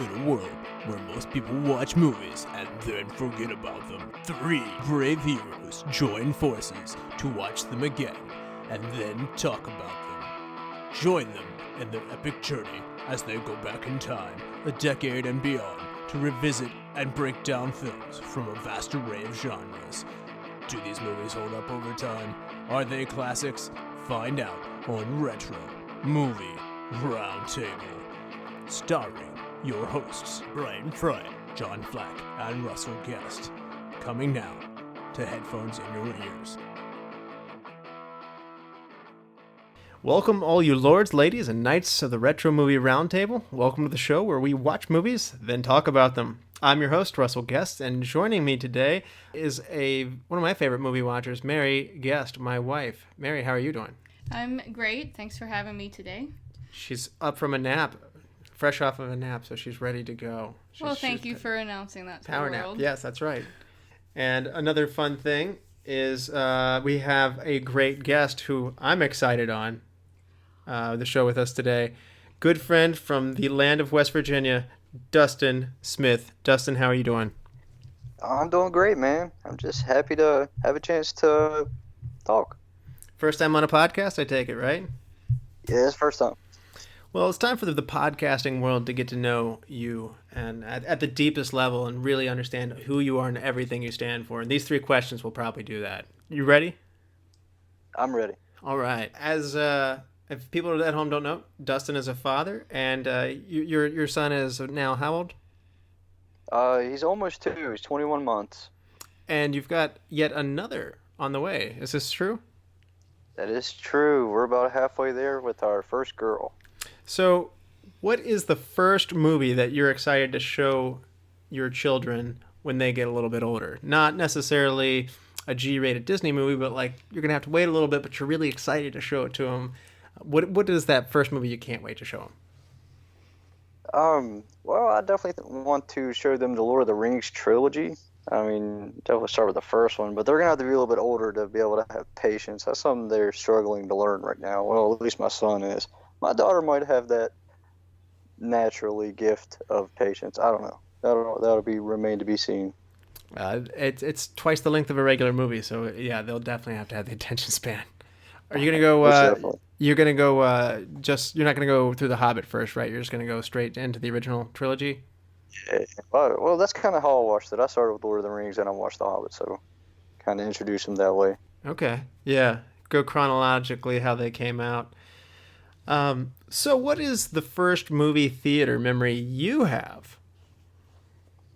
In a world where most people watch movies and then forget about them, 3 brave heroes join forces to watch them again and then talk about them. Join them in their epic journey as they go back in time, a decade and beyond, to revisit and break down films from a vast array of genres. Do these movies hold up over time? Are they classics? Find out on Retro Movie Roundtable. Starring your hosts, Brian Fry, John Flack, and Russell Guest. Coming now to headphones in your ears. Welcome all you lords, ladies, and knights of the Retro Movie Roundtable. Welcome to the show where we watch movies, then talk about them. I'm your host, Russell Guest, and joining me today is one of my favorite movie watchers, Mary Guest, my wife. Mary, how are you doing? I'm great. Thanks for having me today. She's up from a nap. Fresh off of a nap, so she's ready to go. Thank you for announcing that to power the world. Nap. Yes, that's right. And another fun thing is we have a great guest who I'm excited on the show with us today. Good friend from the land of West Virginia, Dustin Smith. Dustin, how are you doing? I'm doing great, man. I'm just happy to have a chance to talk. First time on a podcast, I take it, right? Yeah, it's first time. Well, it's time for the podcasting world to get to know you and at the deepest level and really understand who you are and everything you stand for. And these 3 questions will probably do that. You ready? I'm ready. All right. As if people at home don't know, Dustin is a father, and your son is now how old? He's almost 2. He's 21 months. And you've got yet another on the way. Is this true? That is true. We're about halfway there with our first girl. So, what is the first movie that you're excited to show your children when they get a little bit older? Not necessarily a G-rated Disney movie, but like you're going to have to wait a little bit, but you're really excited to show it to them. What is that first movie you can't wait to show them? Well, I definitely want to show them the Lord of the Rings trilogy. I mean, definitely start with the first one, but they're going to have to be a little bit older to be able to have patience. That's something they're struggling to learn right now. Well, at least my son is. My daughter might have that naturally gift of patience. I don't know. That'll be remain to be seen. It's twice the length of a regular movie, so yeah, they'll definitely have to have the attention span. Are you gonna go? You're gonna go. You're not gonna go through The Hobbit first, right? You're just gonna go straight into the original trilogy. Yeah. Well, that's kind of how I watched it. I started with Lord of the Rings, and I watched The Hobbit, so kind of introduce them that way. Okay. Yeah. Go chronologically how they came out. So what is the first movie theater memory you have?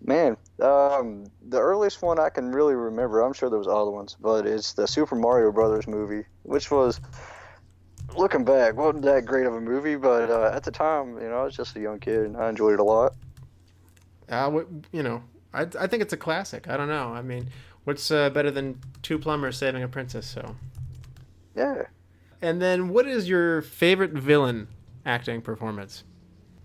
Man, the earliest one I can really remember, I'm sure there was other ones, but it's the Super Mario Brothers movie, which was, looking back, wasn't that great of a movie, but at the time, I was just a young kid and I enjoyed it a lot. I think it's a classic. I don't know. I mean, what's better than 2 plumbers saving a princess? So. Yeah. And then, what is your favorite villain acting performance?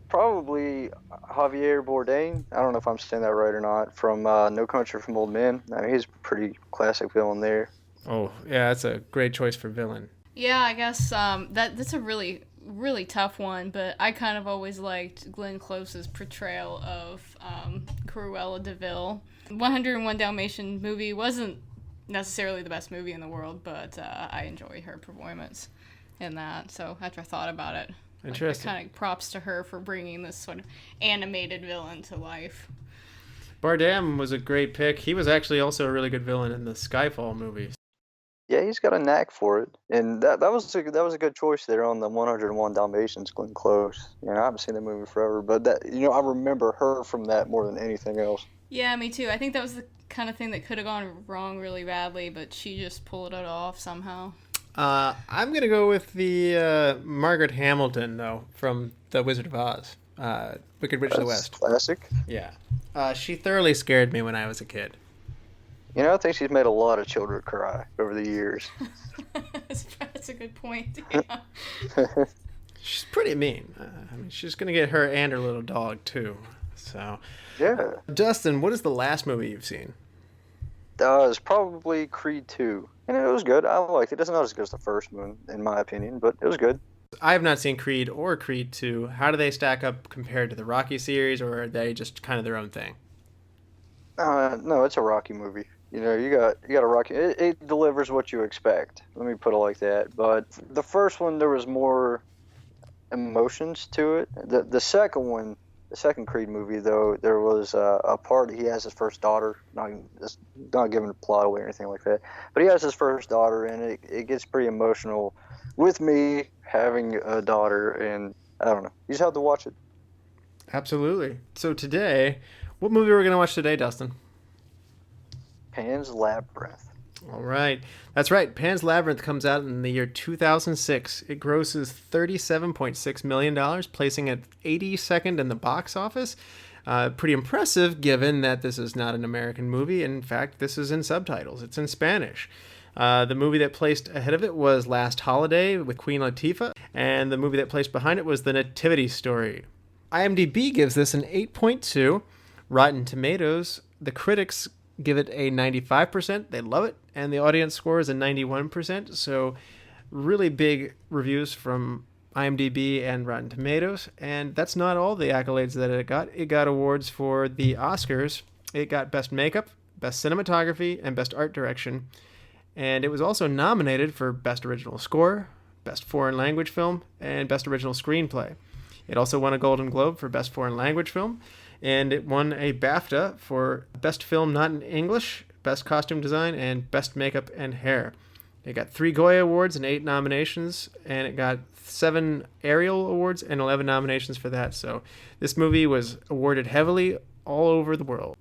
Probably Javier Bardem. I don't know if I'm saying that right or not. From No Country for Old Men. I mean, he's a pretty classic villain there. Oh, yeah, that's a great choice for villain. Yeah, I guess that's a really, really tough one, but I kind of always liked Glenn Close's portrayal of Cruella de Vil. 101 Dalmatian movie wasn't necessarily the best movie in the world, but I enjoy her performance in that. So after I thought about it, interesting. Kind of props to her for bringing this sort of animated villain to life. Bardem was a great pick. He was actually also a really good villain in the Skyfall movies. Yeah, he's got a knack for it, and that was a good choice there on the 101 Dalmatians, Glenn Close. I haven't seen that movie forever, but that I remember her from that more than anything else. Yeah, me too. I think that was the kind of thing that could have gone wrong really badly, but she just pulled it off somehow. I'm going to go with the Margaret Hamilton, though, from The Wizard of Oz, Wicked Witch of the West. Classic. Yeah. She thoroughly scared me when I was a kid. I think she's made a lot of children cry over the years. That's a good point. Yeah. She's pretty mean. I mean, she's going to get her and her little dog, too. So, yeah. Dustin, what is the last movie you've seen? It's probably Creed 2. And it was good. I liked it. It's not as good as the first one, in my opinion, but it was good. I have not seen Creed or Creed 2. How do they stack up compared to the Rocky series, or are they just kind of their own thing? No, it's a Rocky movie. You got a Rocky. It delivers what you expect. Let me put it like that. But the first one, there was more emotions to it. The second one, the second Creed movie, though, there was a part he has his first daughter. Not giving the plot away or anything like that. But he has his first daughter, and it gets pretty emotional with me having a daughter, and I don't know. You just have to watch it. Absolutely. So today, what movie are we going to watch today, Dustin? Pan's Labyrinth. All right. That's right. Pan's Labyrinth comes out in the year 2006. It grosses $37.6 million, placing it 82nd in the box office. Pretty impressive given that this is not an American movie. In fact, this is in subtitles. It's in Spanish. The movie that placed ahead of it was Last Holiday with Queen Latifah, and the movie that placed behind it was The Nativity Story. IMDb gives this an 8.2. Rotten Tomatoes, the critics give it a 95%. They love it. And the audience score is a 91%. So really big reviews from IMDb and Rotten Tomatoes. And that's not all the accolades that it got. It got awards for the Oscars. It got Best Makeup, Best Cinematography, and Best Art Direction. And it was also nominated for Best Original Score, Best Foreign Language Film, and Best Original Screenplay. It also won a Golden Globe for Best Foreign Language Film. And it won a BAFTA for Best Film Not in English, Best Costume Design, and Best Makeup and Hair. It got 3 Goya Awards and 8 nominations, and it got 7 Ariel Awards and 11 nominations for that. So this movie was awarded heavily all over the world.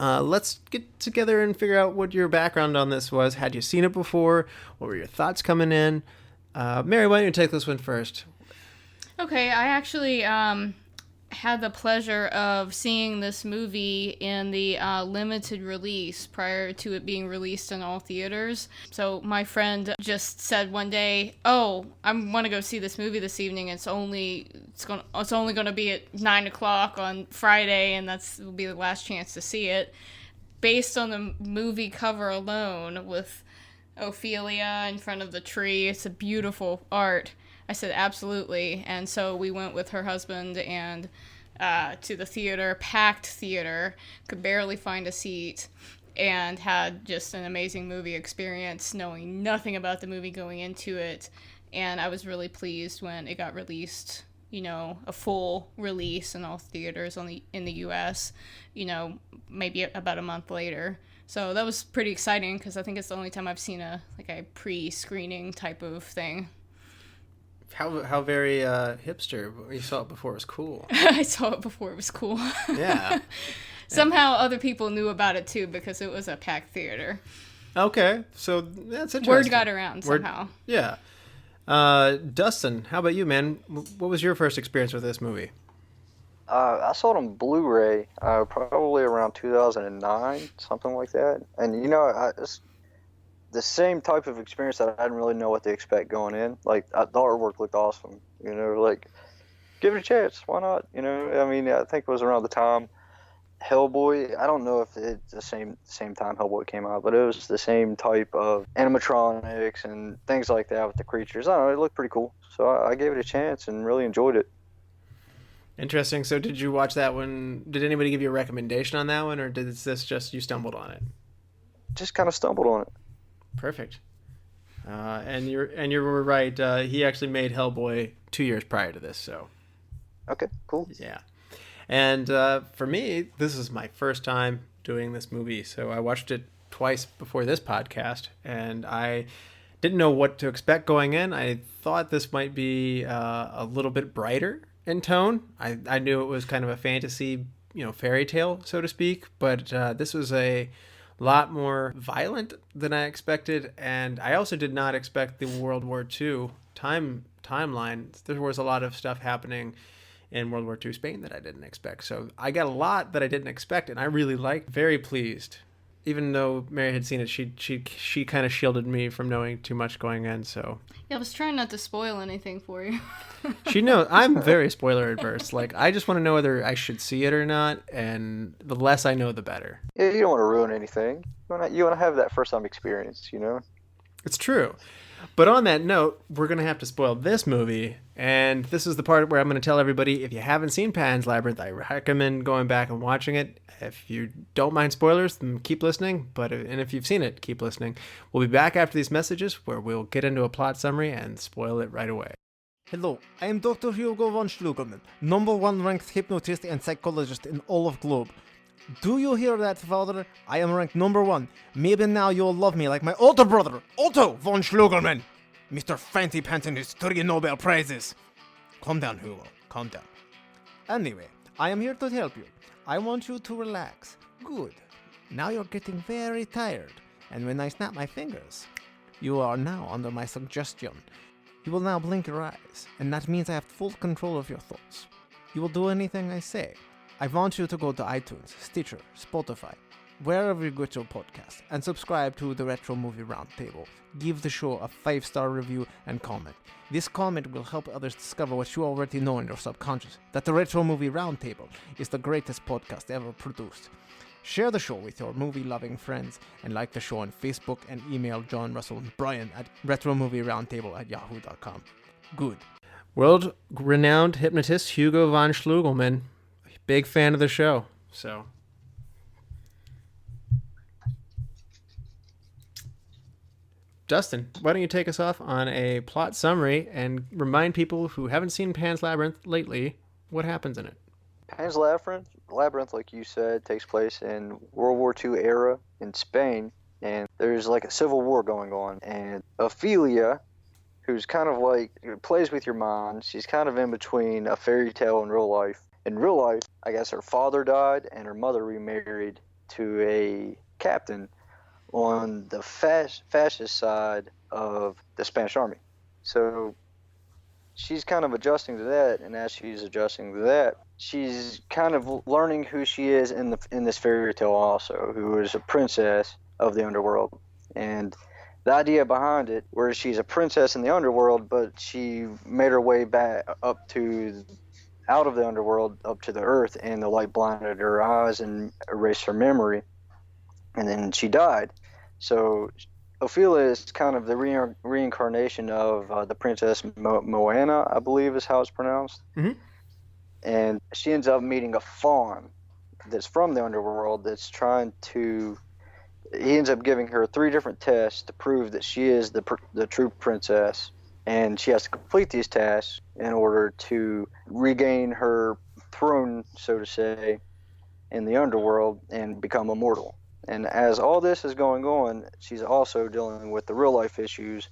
Let's get together and figure out what your background on this was. Had you seen it before? What were your thoughts coming in? Mary, why don't you take this one first? Okay, I actually had the pleasure of seeing this movie in the limited release prior to it being released in all theaters. So my friend just said one day, "Oh, I want to go see this movie this evening. It's only going to be at 9:00 on Friday, and will be the last chance to see it." Based on the movie cover alone, with Ophelia in front of the tree, it's a beautiful art. I said, absolutely. And so we went with her husband and to the theater, packed theater, could barely find a seat, and had just an amazing movie experience, knowing nothing about the movie going into it. And I was really pleased when it got released, a full release in all theaters in the U.S., maybe about a month later. So that was pretty exciting because I think it's the only time I've seen a pre-screening type of thing. How very hipster. You saw it before it was cool. I saw it before it was cool. Yeah. Somehow other people knew about it too because it was a packed theater. Okay, so that's interesting. Word got around somehow. Yeah. Dustin, how about you, man? What was your first experience with this movie? I saw it on Blu-ray probably around 2009, something like that. And, it's the same type of experience that I didn't really know what to expect going in. Like, the artwork looked awesome, give it a chance. Why not? I think it was around the time Hellboy. I don't know if it's the same time Hellboy came out, but it was the same type of animatronics and things like that with the creatures. I don't know, it looked pretty cool. So I gave it a chance and really enjoyed it. Interesting. So did you watch that one? Did anybody give you a recommendation on that one, or did this just you stumbled on it? Just kind of stumbled on it. Perfect. And you were right. He actually made Hellboy 2 years prior to this. So. Okay. Cool. Yeah. And for me, this is my first time doing this movie. So I watched it twice before this podcast, and I didn't know what to expect going in. I thought this might be a little bit brighter in tone. I knew it was kind of a fantasy, fairy tale, so to speak. But this was a lot more violent than I expected, and I also did not expect the World War II timeline. There was a lot of stuff happening in World War II Spain that I didn't expect. So I got a lot that I didn't expect, and I really liked. Very pleased. Even though Mary had seen it, she kind of shielded me from knowing too much going in. So yeah, I was trying not to spoil anything for you. She knows I'm very spoiler adverse. Like, I just want to know whether I should see it or not, and the less I know, the better. Yeah, you don't want to ruin anything. You want to have that first time experience, It's true. But on that note, we're going to have to spoil this movie. And this is the part where I'm going to tell everybody, if you haven't seen Pan's Labyrinth, I recommend going back and watching it. If you don't mind spoilers, then keep listening. And if you've seen it, keep listening. We'll be back after these messages where we'll get into a plot summary and spoil it right away. Hello, I am Dr. Hugo von Schlugelman, #1 ranked hypnotist and psychologist in all of Globe. Do you hear that, father? I am ranked #1. Maybe now you'll love me like my older brother, Otto von Schlugelman. Mr. Fancy Pants and his 3 Nobel Prizes. Calm down, Hugo. Calm down. Anyway, I am here to help you. I want you to relax. Good. Now you're getting very tired. And when I snap my fingers, you are now under my suggestion. You will now blink your eyes, and that means I have full control of your thoughts. You will do anything I say. I want you to go to iTunes, Stitcher, Spotify, wherever you get your podcast, and subscribe to the Retro Movie Roundtable. Give the show a 5-star review and comment. This comment will help others discover what you already know in your subconscious, that the Retro Movie Roundtable is the greatest podcast ever produced. Share the show with your movie-loving friends, and like the show on Facebook, and email John, Russell, and Brian at retromovieroundtable@yahoo.com. Good. World-renowned hypnotist Hugo von Schlugelman. Big fan of the show. So, Dustin, why don't you take us off on a plot summary and remind people who haven't seen Pan's Labyrinth lately what happens in it? Pan's Labyrinth, like you said, takes place in World War II era in Spain, and there's like a civil war going on. And Ophelia, who's kind of like, plays with your mind, she's kind of in between a fairy tale and real life. In real life, I guess her father died and her mother remarried to a captain on the fascist side of the Spanish army. So she's kind of adjusting to that, and as she's adjusting to that, she's kind of learning who she is in this fairy tale also, who is a princess of the underworld. And the idea behind it, where she's a princess in the underworld, but she made her way back out of the underworld up to the earth, and the light blinded her eyes and erased her memory, and then she died. So Ophelia is kind of the reincarnation of the princess Moana, I believe is how it's pronounced. Mm-hmm. And she ends up meeting a faun that's from the underworld that's he ends up giving her 3 different tests to prove that she is the true princess. And she has to complete these tasks in order to regain her throne, so to say, in the underworld and become immortal. And as all this is going on, she's also dealing with the real-life issues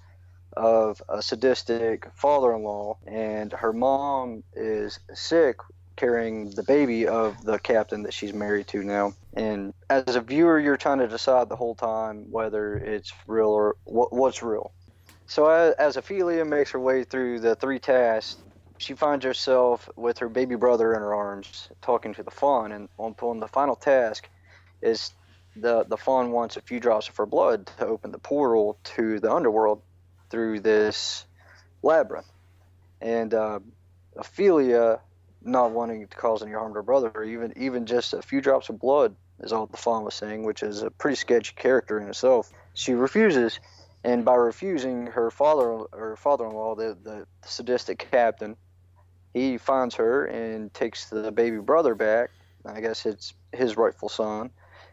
of a sadistic father-in-law, and her mom is sick, carrying the baby of the captain that she's married to now. And as a viewer, you're trying to decide the whole time whether it's real or what's real. So as Ophelia makes her way through the 3 tasks, she finds herself with her baby brother in her arms, talking to the faun. And on the final task is the faun wants a few drops of her blood to open the portal to the underworld through this labyrinth. And Ophelia, not wanting to cause any harm to her brother, even just a few drops of blood is all the faun was saying, which is a pretty sketchy character in itself. She refuses. And by refusing, her father-in-law, the sadistic captain, he finds her and takes the baby brother back. I guess it's his rightful son,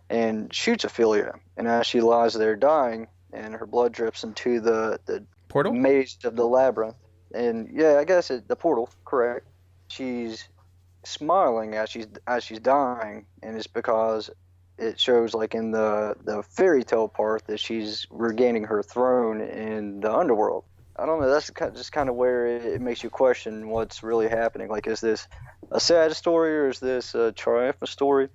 and shoots Ophelia. And as she lies there dying, and her blood drips into the portal maze of the labyrinth, and yeah, I guess the portal, correct. She's smiling as she's dying, and it's because it shows, like in the fairy tale part, that she's regaining her throne in the underworld. I don't know, that's just kind of where it makes you question what's really happening. Like, is this a sad story, or is this a triumphant story?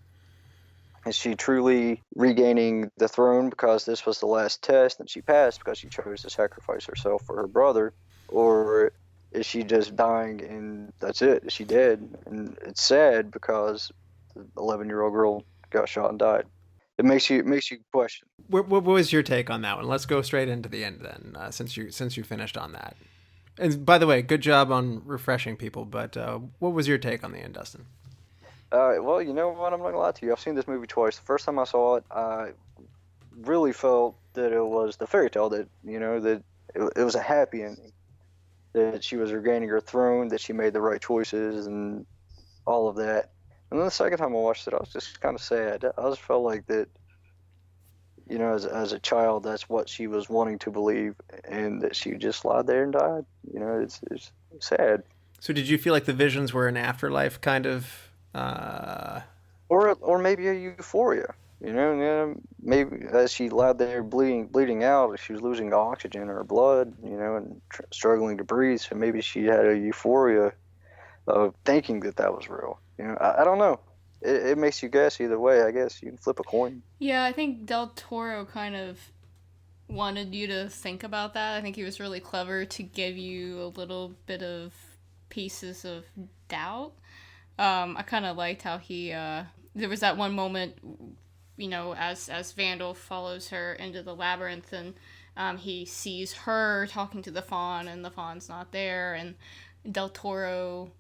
Is she truly regaining the throne because this was the last test and she passed because she chose to sacrifice herself for her brother? Or is she just dying and that's it? Is she dead? And it's sad because the 11-year-old girl got shot and died. It makes you question. What was your take on that one? Let's go straight into the end then, since you finished on that. And by the way, good job on refreshing people. But what was your take on the end, Dustin? You know what? I'm not gonna lie to you. I've seen this movie twice. The first time I saw it, I really felt that it was the fairy tale, that, you know, that it was a happy ending, that she was regaining her throne, that she made the right choices, and all of that. And then the second time I watched it, I was just kind of sad. I just felt like that, you know, as a child, that's what she was wanting to believe, and that she just lied there and died. You know, it's sad. So did you feel like the visions were an afterlife kind of? Or maybe a euphoria. You know, maybe as she lied there bleeding out, she was losing oxygen in her blood, you know, and struggling to breathe. So maybe she had a euphoria of thinking that was real. You know, I don't know. It makes you guess either way. I guess you can flip a coin. Yeah, I think Del Toro kind of wanted you to think about that. I think he was really clever to give you a little bit of pieces of doubt. I kind of liked how he, there was that one moment, you know, as Vandal follows her into the labyrinth, and he sees her talking to the fawn, and the fawn's not there, and Del Toro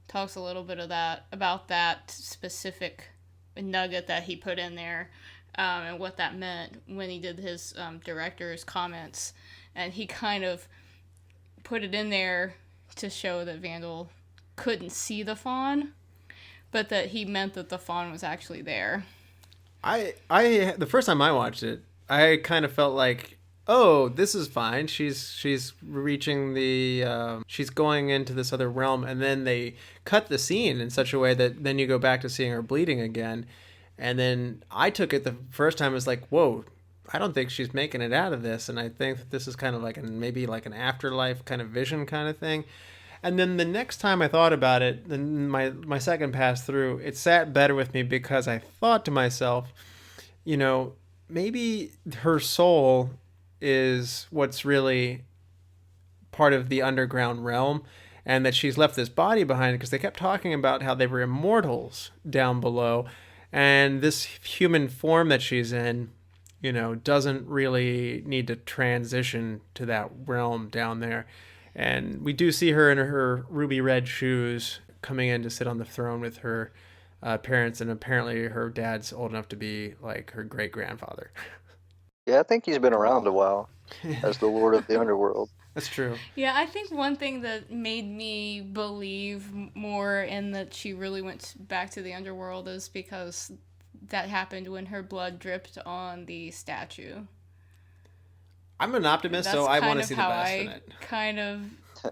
talks a little bit about that specific nugget that he put in there, and what that meant when he did his director's comments, and he kind of put it in there to show that Vandal couldn't see the fawn, but that he meant that the fawn was actually there. I the first time I watched it, I kind of felt like, oh, this is fine. She's reaching the she's going into this other realm, and then they cut the scene in such a way that then you go back to seeing her bleeding again. And then I took it the first time as like, whoa, I don't think she's making it out of this, and I think that this is kind of like maybe like an afterlife kind of vision kind of thing. And then the next time I thought about it, then my second pass through, it sat better with me because I thought to myself, you know, maybe her soul is what's really part of the underground realm, and that she's left this body behind because they kept talking about how they were immortals down below, and this human form that she's in, you know, doesn't really need to transition to that realm down there. And we do see her in her ruby red shoes coming in to sit on the throne with her parents, and apparently her dad's old enough to be like her great grandfather. Yeah, I think he's been around a while as the Lord of the Underworld. That's true. Yeah, I think one thing that made me believe more in that she really went back to the underworld is because that happened when her blood dripped on the statue. I'm an optimist, so I want to see the best in it. Kind of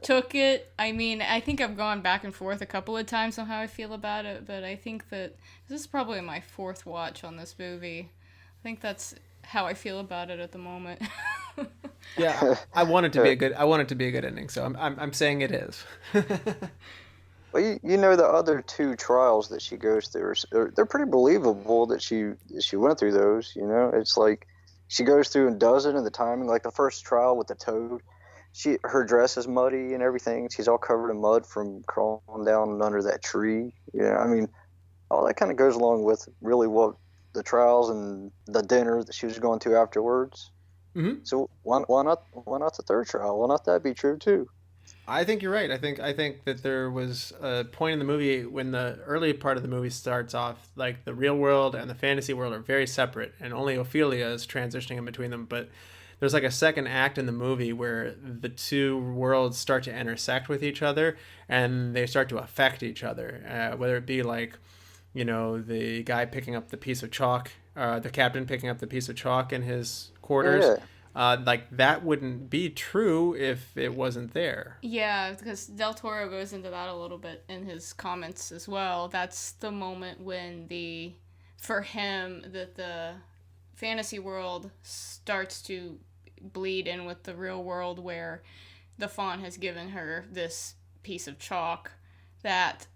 took it. I mean, I think I've gone back and forth a couple of times on how I feel about it, but I think that this is probably my fourth watch on this movie. I think that's how I feel about it at the moment. Yeah, I want it to be a good ending, so I'm saying it is. Well, you know, the other two trials that she goes through, they're pretty believable that she went through those. You know, it's like she goes through and does it, and the timing, like the first trial with the toad, her dress is muddy and everything. She's all covered in mud from crawling down under that tree. You know, I mean, all that kind of goes along with really what the trials and the dinner that she was going to afterwards. Mm-hmm. So why not the third trial? Why not that be true too? I think you're right. I think that there was a point in the movie when the early part of the movie starts off, like the real world and the fantasy world are very separate, and only Ophelia is transitioning in between them. But there's like a second act in the movie where the two worlds start to intersect with each other, and they start to affect each other, whether it be like, you know, the guy picking up the piece of chalk, the captain picking up the piece of chalk in his quarters. Yeah. Like that wouldn't be true if it wasn't there. Yeah, because Del Toro goes into that a little bit in his comments as well. That's the moment when for him, that the fantasy world starts to bleed in with the real world, where the fawn has given her this piece of chalk that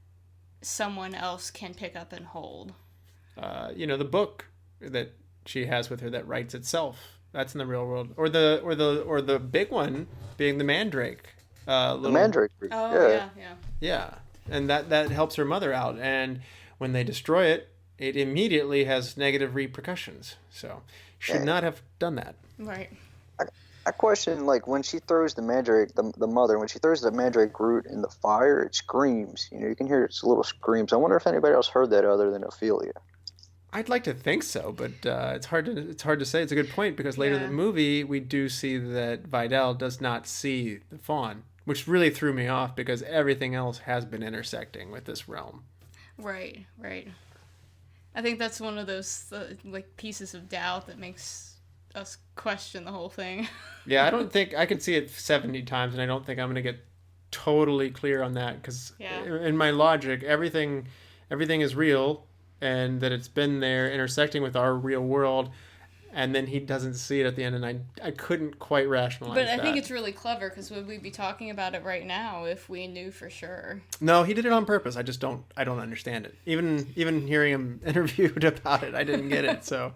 someone else can pick up and hold. You know, the book that she has with her that writes itself. That's in the real world, or the big one being the mandrake. The mandrake. Oh yeah, and that helps her mother out. And when they destroy it, it immediately has negative repercussions. So should not have done that. Right. I question, like, when she throws the mandrake, the mother, when she throws the mandrake root in the fire, it screams. You know, you can hear its little screams. I wonder if anybody else heard that other than Ophelia. I'd like to think so, but it's hard to say. It's a good point because later in the movie we do see that Vidal does not see the fawn, which really threw me off because everything else has been intersecting with this realm. Right. I think that's one of those pieces of doubt that makes us question the whole thing. Yeah, I don't think I could see it 70 times, and I don't think I'm going to get totally clear on that because in my logic, everything is real, and that it's been there intersecting with our real world, and then he doesn't see it at the end, and I couldn't quite rationalize that. But I think it's really clever, because would we be talking about it right now if we knew for sure? No, he did it on purpose. I don't understand it. Even hearing him interviewed about it, I didn't get it. So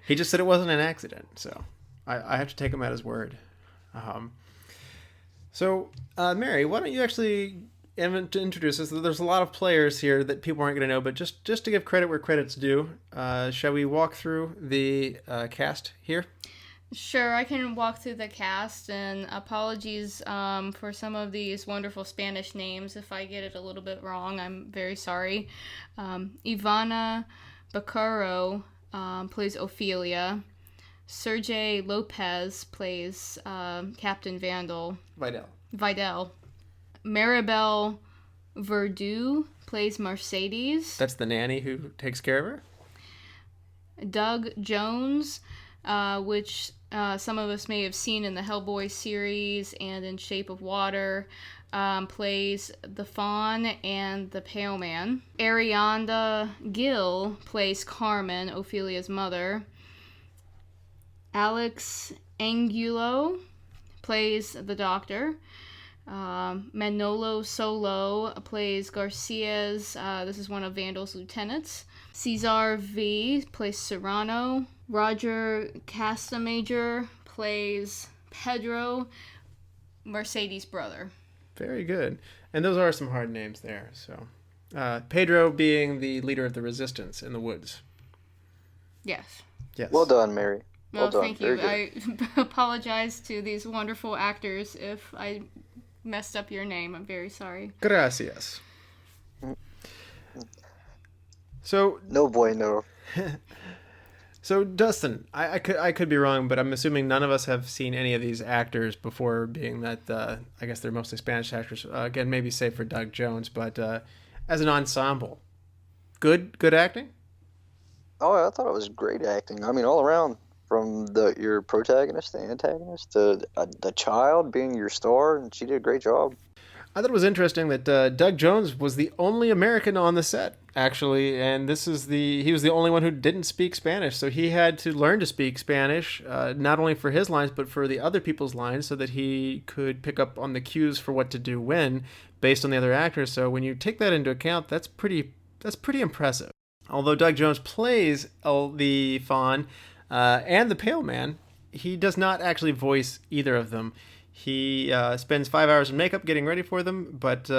he just said it wasn't an accident. So I have to take him at his word. So Mary, why don't you actually introduce us? There's a lot of players here that people aren't going to know, but just to give credit where credit's due, shall we walk through the cast here? Sure, I can walk through the cast, and apologies for some of these wonderful Spanish names. If I get it a little bit wrong, I'm very sorry. Ivana Baquero plays Ophelia. Sergi Lopez plays Captain Vidal. Maribel Verdu plays Mercedes. That's the nanny who takes care of her? Doug Jones, which some of us may have seen in the Hellboy series and in Shape of Water, plays the Fawn and the Pale Man. Ariadna Gill plays Carmen, Ophelia's mother. Alex Angulo plays the Doctor. Manolo Solo plays Garcia's, this is one of Vandal's lieutenants. Cesar V plays Serrano. Roger Casamajor plays Pedro, Mercedes' brother. Very good. And those are some hard names there. So, Pedro being the leader of the resistance in the woods. Yes. Well done, Mary. Well done. Thank you. I apologize to these wonderful actors if I messed up your name. I'm very sorry. Gracias. So no bueno. So Dustin, I could be wrong, but I'm assuming none of us have seen any of these actors before, being that I guess they're mostly Spanish actors. Again, maybe save for Doug Jones, but as an ensemble, good acting. Oh, I thought it was great acting. I mean, all around, from your protagonist, the antagonist, to the child being your star, and she did a great job. I thought it was interesting that Doug Jones was the only American on the set, actually, and he was the only one who didn't speak Spanish, so he had to learn to speak Spanish, not only for his lines, but for the other people's lines, so that he could pick up on the cues for what to do when, based on the other actors. So when you take that into account, that's pretty impressive. Although Doug Jones plays the Fawn and the Pale Man, he does not actually voice either of them. He spends 5 hours in makeup getting ready for them, but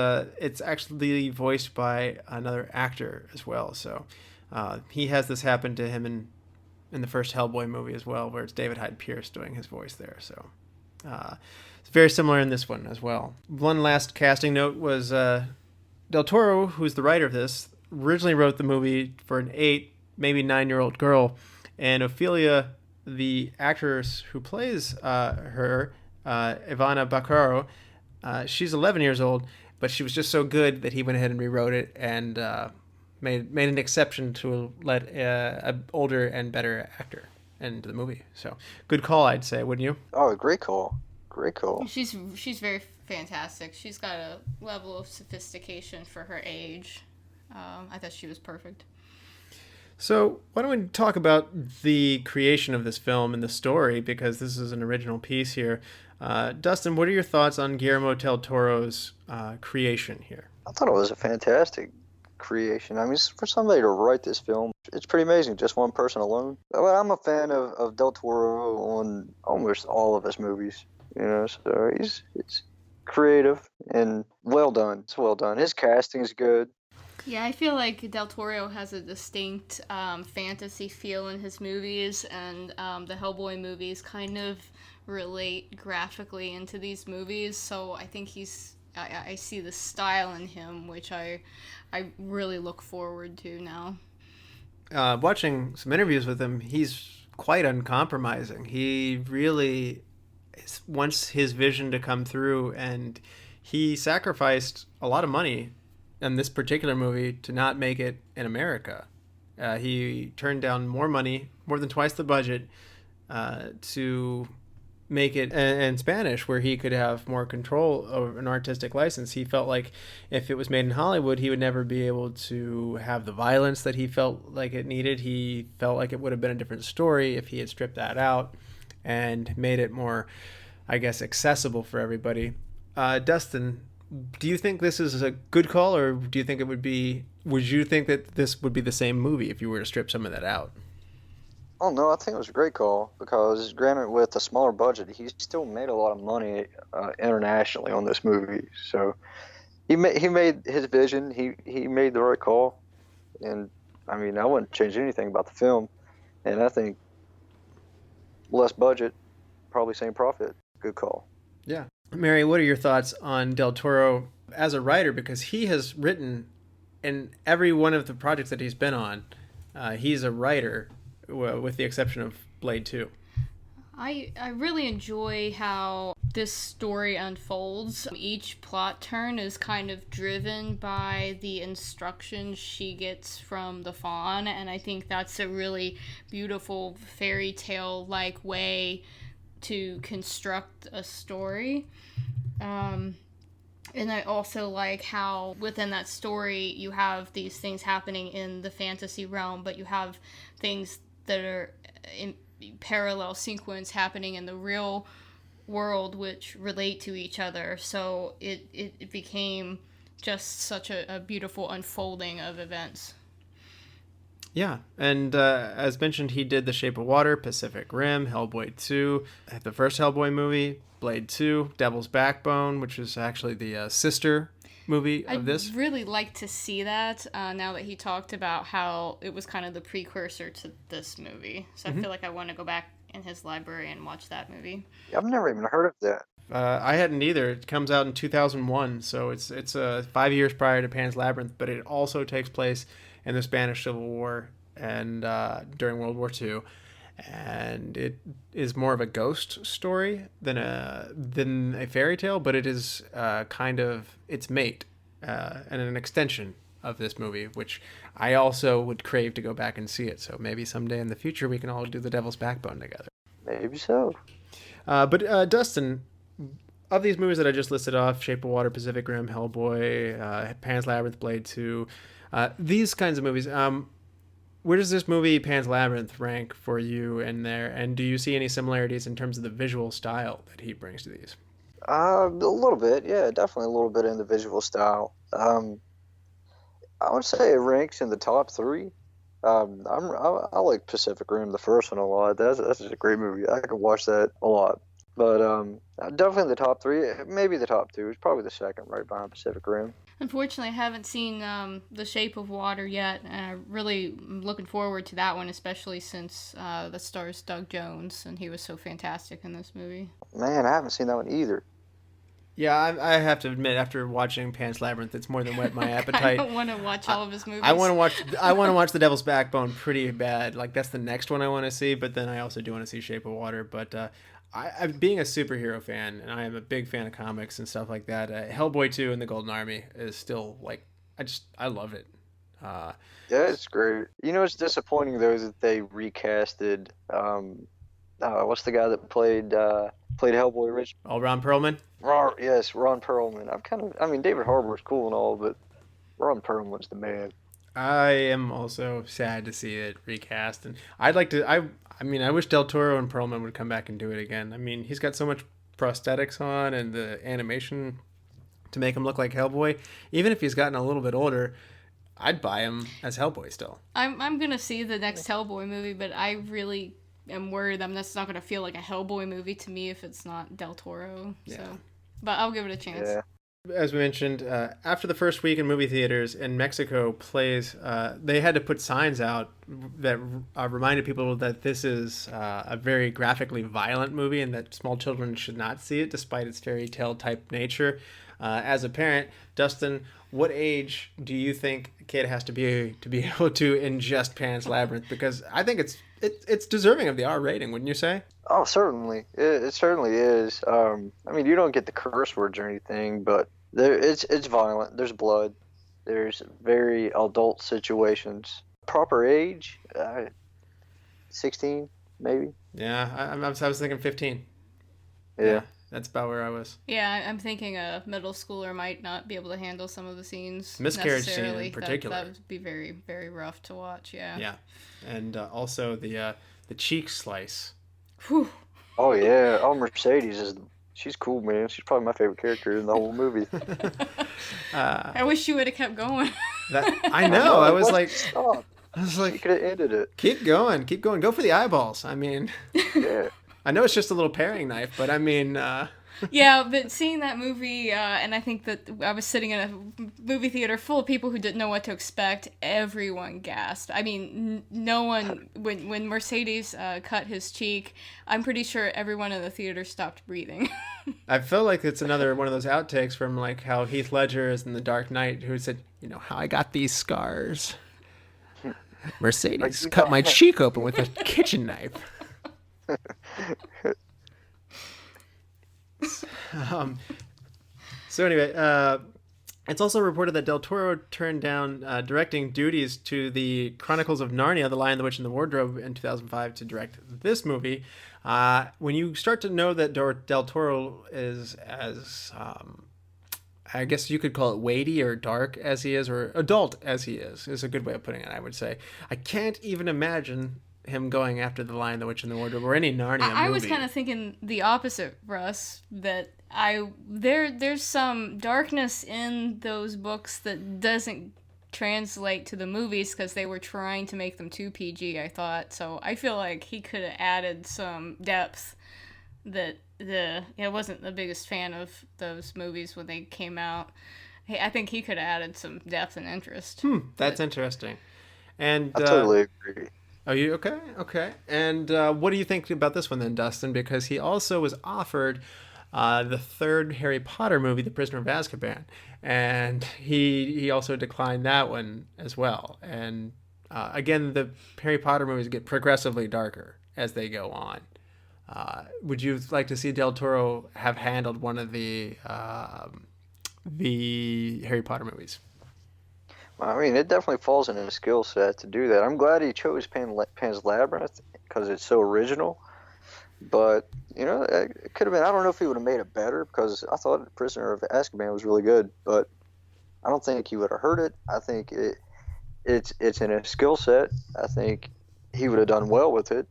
it's actually voiced by another actor as well. So he has this happen to him in the first Hellboy movie as well, where it's David Hyde Pierce doing his voice there. So it's very similar in this one as well. One last casting note was Del Toro, who's the writer of this, originally wrote the movie for an 8, maybe 9-year-old girl, and Ophelia, the actress who plays her, Ivana Baquero, she's 11 years old, but she was just so good that he went ahead and rewrote it and made an exception to let an older and better actor into the movie. So good call, I'd say, wouldn't you? Oh, great call. She's very fantastic. She's got a level of sophistication for her age. I thought she was perfect. So why don't we talk about the creation of this film and the story, because this is an original piece here. Dustin, what are your thoughts on Guillermo del Toro's creation here? I thought it was a fantastic creation. I mean, for somebody to write this film, it's pretty amazing, just one person alone. But I'm a fan of del Toro on almost all of his movies, so it's creative and well done. It's well done. His casting is good. Yeah, I feel like Del Toro has a distinct fantasy feel in his movies, and the Hellboy movies kind of relate graphically into these movies, so I think I see the style in him, which I really look forward to now. Watching some interviews with him, he's quite uncompromising. He really wants his vision to come through, and he sacrificed a lot of money in this particular movie to not make it in America. He turned down more money, more than twice the budget, to make it in Spanish, where he could have more control over an artistic license. He felt like if it was made in Hollywood, he would never be able to have the violence that he felt like it needed. He felt like it would have been a different story if he had stripped that out and made it more, I guess, accessible for everybody. Dustin, do you think this is a good call, or do you think would you think that this would be the same movie if you were to strip some of that out? Oh no, I think it was a great call because, granted, with a smaller budget, he still made a lot of money internationally on this movie. So he made his vision. He made the right call, and I mean, I wouldn't change anything about the film. And I think less budget, probably same profit. Good call. Yeah, Mary, what are your thoughts on Del Toro as a writer? Because he has written in every one of the projects that he's been on. He's a writer, with the exception of Blade 2. I really enjoy how this story unfolds. Each plot turn is kind of driven by the instructions she gets from the Fawn, and I think that's a really beautiful fairy tale-like way to construct a story. And I also like how within that story you have these things happening in the fantasy realm, but you have things that are in parallel sequence happening in the real world which relate to each other. So it became just such a beautiful unfolding of events. Yeah, and as mentioned, he did The Shape of Water, Pacific Rim, Hellboy 2, the first Hellboy movie, Blade 2, Devil's Backbone, which is actually the sister movie of this. I'd really like to see that now that he talked about how it was kind of the precursor to this movie. So I feel like I want to go back in his library and watch that movie. I've never even heard of that. I hadn't either. It comes out in 2001, so it's 5 years prior to Pan's Labyrinth, but it also takes place in the Spanish Civil War and during World War II. And it is more of a ghost story than a fairy tale, but it is kind of its mate and an extension of this movie, which I also would crave to go back and see it. So maybe someday in the future we can all do The Devil's Backbone together. Maybe so. But Dustin, of these movies that I just listed off, Shape of Water, Pacific Rim, Hellboy, Pan's Labyrinth, Blade 2, these kinds of movies, where does this movie, Pan's Labyrinth, rank for you in there? And do you see any similarities in terms of the visual style that he brings to these? A little bit, yeah, definitely a little bit in the visual style. I would say it ranks in the top three. I like Pacific Rim, the first one, a lot. That's just a great movie. I could watch that a lot. But definitely the top three, maybe the top two. It's probably the second, right behind Pacific Rim. Unfortunately, I haven't seen The Shape of Water yet, and I really am looking forward to that one, especially since the stars Doug Jones, and he was so fantastic in this movie. Man, I haven't seen that one either. Yeah, I have to admit, after watching Pan's Labyrinth, it's more than whet my appetite. I don't want to watch all of his movies. I want to watch The Devil's Backbone pretty bad. Like, that's the next one I want to see, but then I also do want to see Shape of Water. But I'm being a superhero fan, and I am a big fan of comics and stuff like that. Hellboy 2 and the Golden Army is still, like, I love it. Yeah, it's great. You know, it's disappointing, though, that they recasted, what's the guy that played Hellboy originally? Oh, Ron Perlman? Yes, Ron Perlman. David Harbour's cool and all, but Ron Perlman's the man. I am also sad to see it recast, and I'd like to. I wish Del Toro and Perlman would come back and do it again. I mean, he's got so much prosthetics on and the animation to make him look like Hellboy. Even if he's gotten a little bit older, I'd buy him as Hellboy still. I'm gonna see the next Hellboy movie, but I really am worried that's not gonna feel like a Hellboy movie to me if it's not Del Toro. Yeah. So, but I'll give it a chance. Yeah. As we mentioned, after the first week in movie theaters in Mexico plays, they had to put signs out that reminded people that this is a very graphically violent movie and that small children should not see it despite its fairy tale type nature. As a parent, Dustin, what age do you think a kid has to be able to ingest Pan's Labyrinth? Because I think it's deserving of the R rating, wouldn't you say? Oh, certainly. It certainly is. I mean, you don't get the curse words or anything, but it's violent. There's blood. There's very adult situations. Proper age, 16 maybe. Yeah, I was thinking 15. Yeah. That's about where I was. Yeah, I'm thinking a middle schooler might not be able to handle some of the scenes. Miscarriage scene necessarily. in particular. That would be very, very rough to watch, yeah. Yeah. And also the cheek slice. Whew. Oh, yeah. Oh, Mercedes she's cool, man. She's probably my favorite character in the whole movie. I wish you would have kept going. I know. I was like... Stop. I was You like, could have ended it. keep going. Go for the eyeballs. I mean... Yeah. I know it's just a little paring knife, but I mean... Yeah, but seeing that movie, and I think that I was sitting in a movie theater full of people who didn't know what to expect. Everyone gasped. I mean, no one, when Mercedes cut his cheek, I'm pretty sure everyone in the theater stopped breathing. I feel like it's another one of those outtakes from like how Heath Ledger is in The Dark Knight, who said, you know, how I got these scars. Mercedes cut my cheek open with a kitchen knife. So anyway, it's also reported that Del Toro turned down directing duties to the Chronicles of Narnia, The Lion, the Witch, and the Wardrobe in 2005 to direct this movie. When you start to know that Del Toro is as, I guess you could call it weighty or dark as he is, or adult as he is a good way of putting it, I would say. I can't even imagine him going after The Lion, the Witch, and the Wardrobe, or any Narnia movie. I was kind of thinking the opposite, Russ, that there's some darkness in those books that doesn't translate to the movies because they were trying to make them too PG, I thought. So I feel like he could have added some depth that I wasn't the biggest fan of those movies when they came out. I think he could have added some depth and interest. That's interesting. And I totally agree. Are you okay? Okay. And what do you think about this one then, Dustin? Because he also was offered the third Harry Potter movie, The Prisoner of Azkaban, and he also declined that one as well. And again, the Harry Potter movies get progressively darker as they go on. Would you like to see Del Toro have handled one of the Harry Potter movies? I mean, it definitely falls in his skill set to do that. I'm glad he chose Pan's Labyrinth because it's so original. But, you know, it could have been, I don't know if he would have made it better because I thought Prisoner of Azkaban was really good. But I don't think he would have hurt it. I think it's in his skill set. I think he would have done well with it.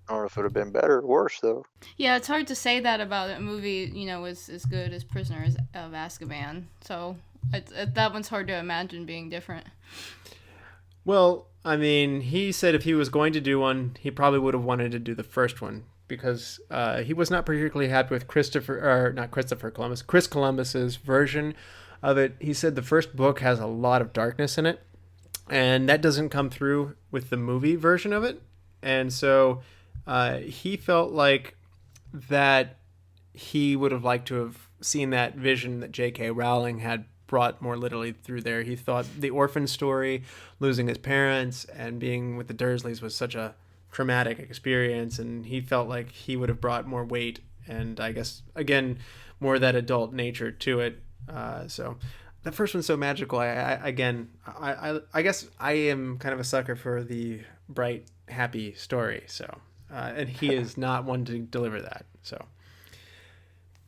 I don't know if it would have been better or worse, though. Yeah, it's hard to say that about a movie, you know, as good as Prisoners of Azkaban. So that one's hard to imagine being different. Well, I mean, he said if he was going to do one, he probably would have wanted to do the first one because he was not particularly happy with Chris Columbus's version of it. He said the first book has a lot of darkness in it, and that doesn't come through with the movie version of it. And so he felt like that he would have liked to have seen that vision that J.K. Rowling had brought more literally through there. He thought the orphan story, losing his parents and being with the Dursleys was such a traumatic experience, and he felt like he would have brought more weight and I guess, again, more of that adult nature to it. So the first one's so magical. I guess I am kind of a sucker for the bright, happy story. So, and he is not one to deliver that. So,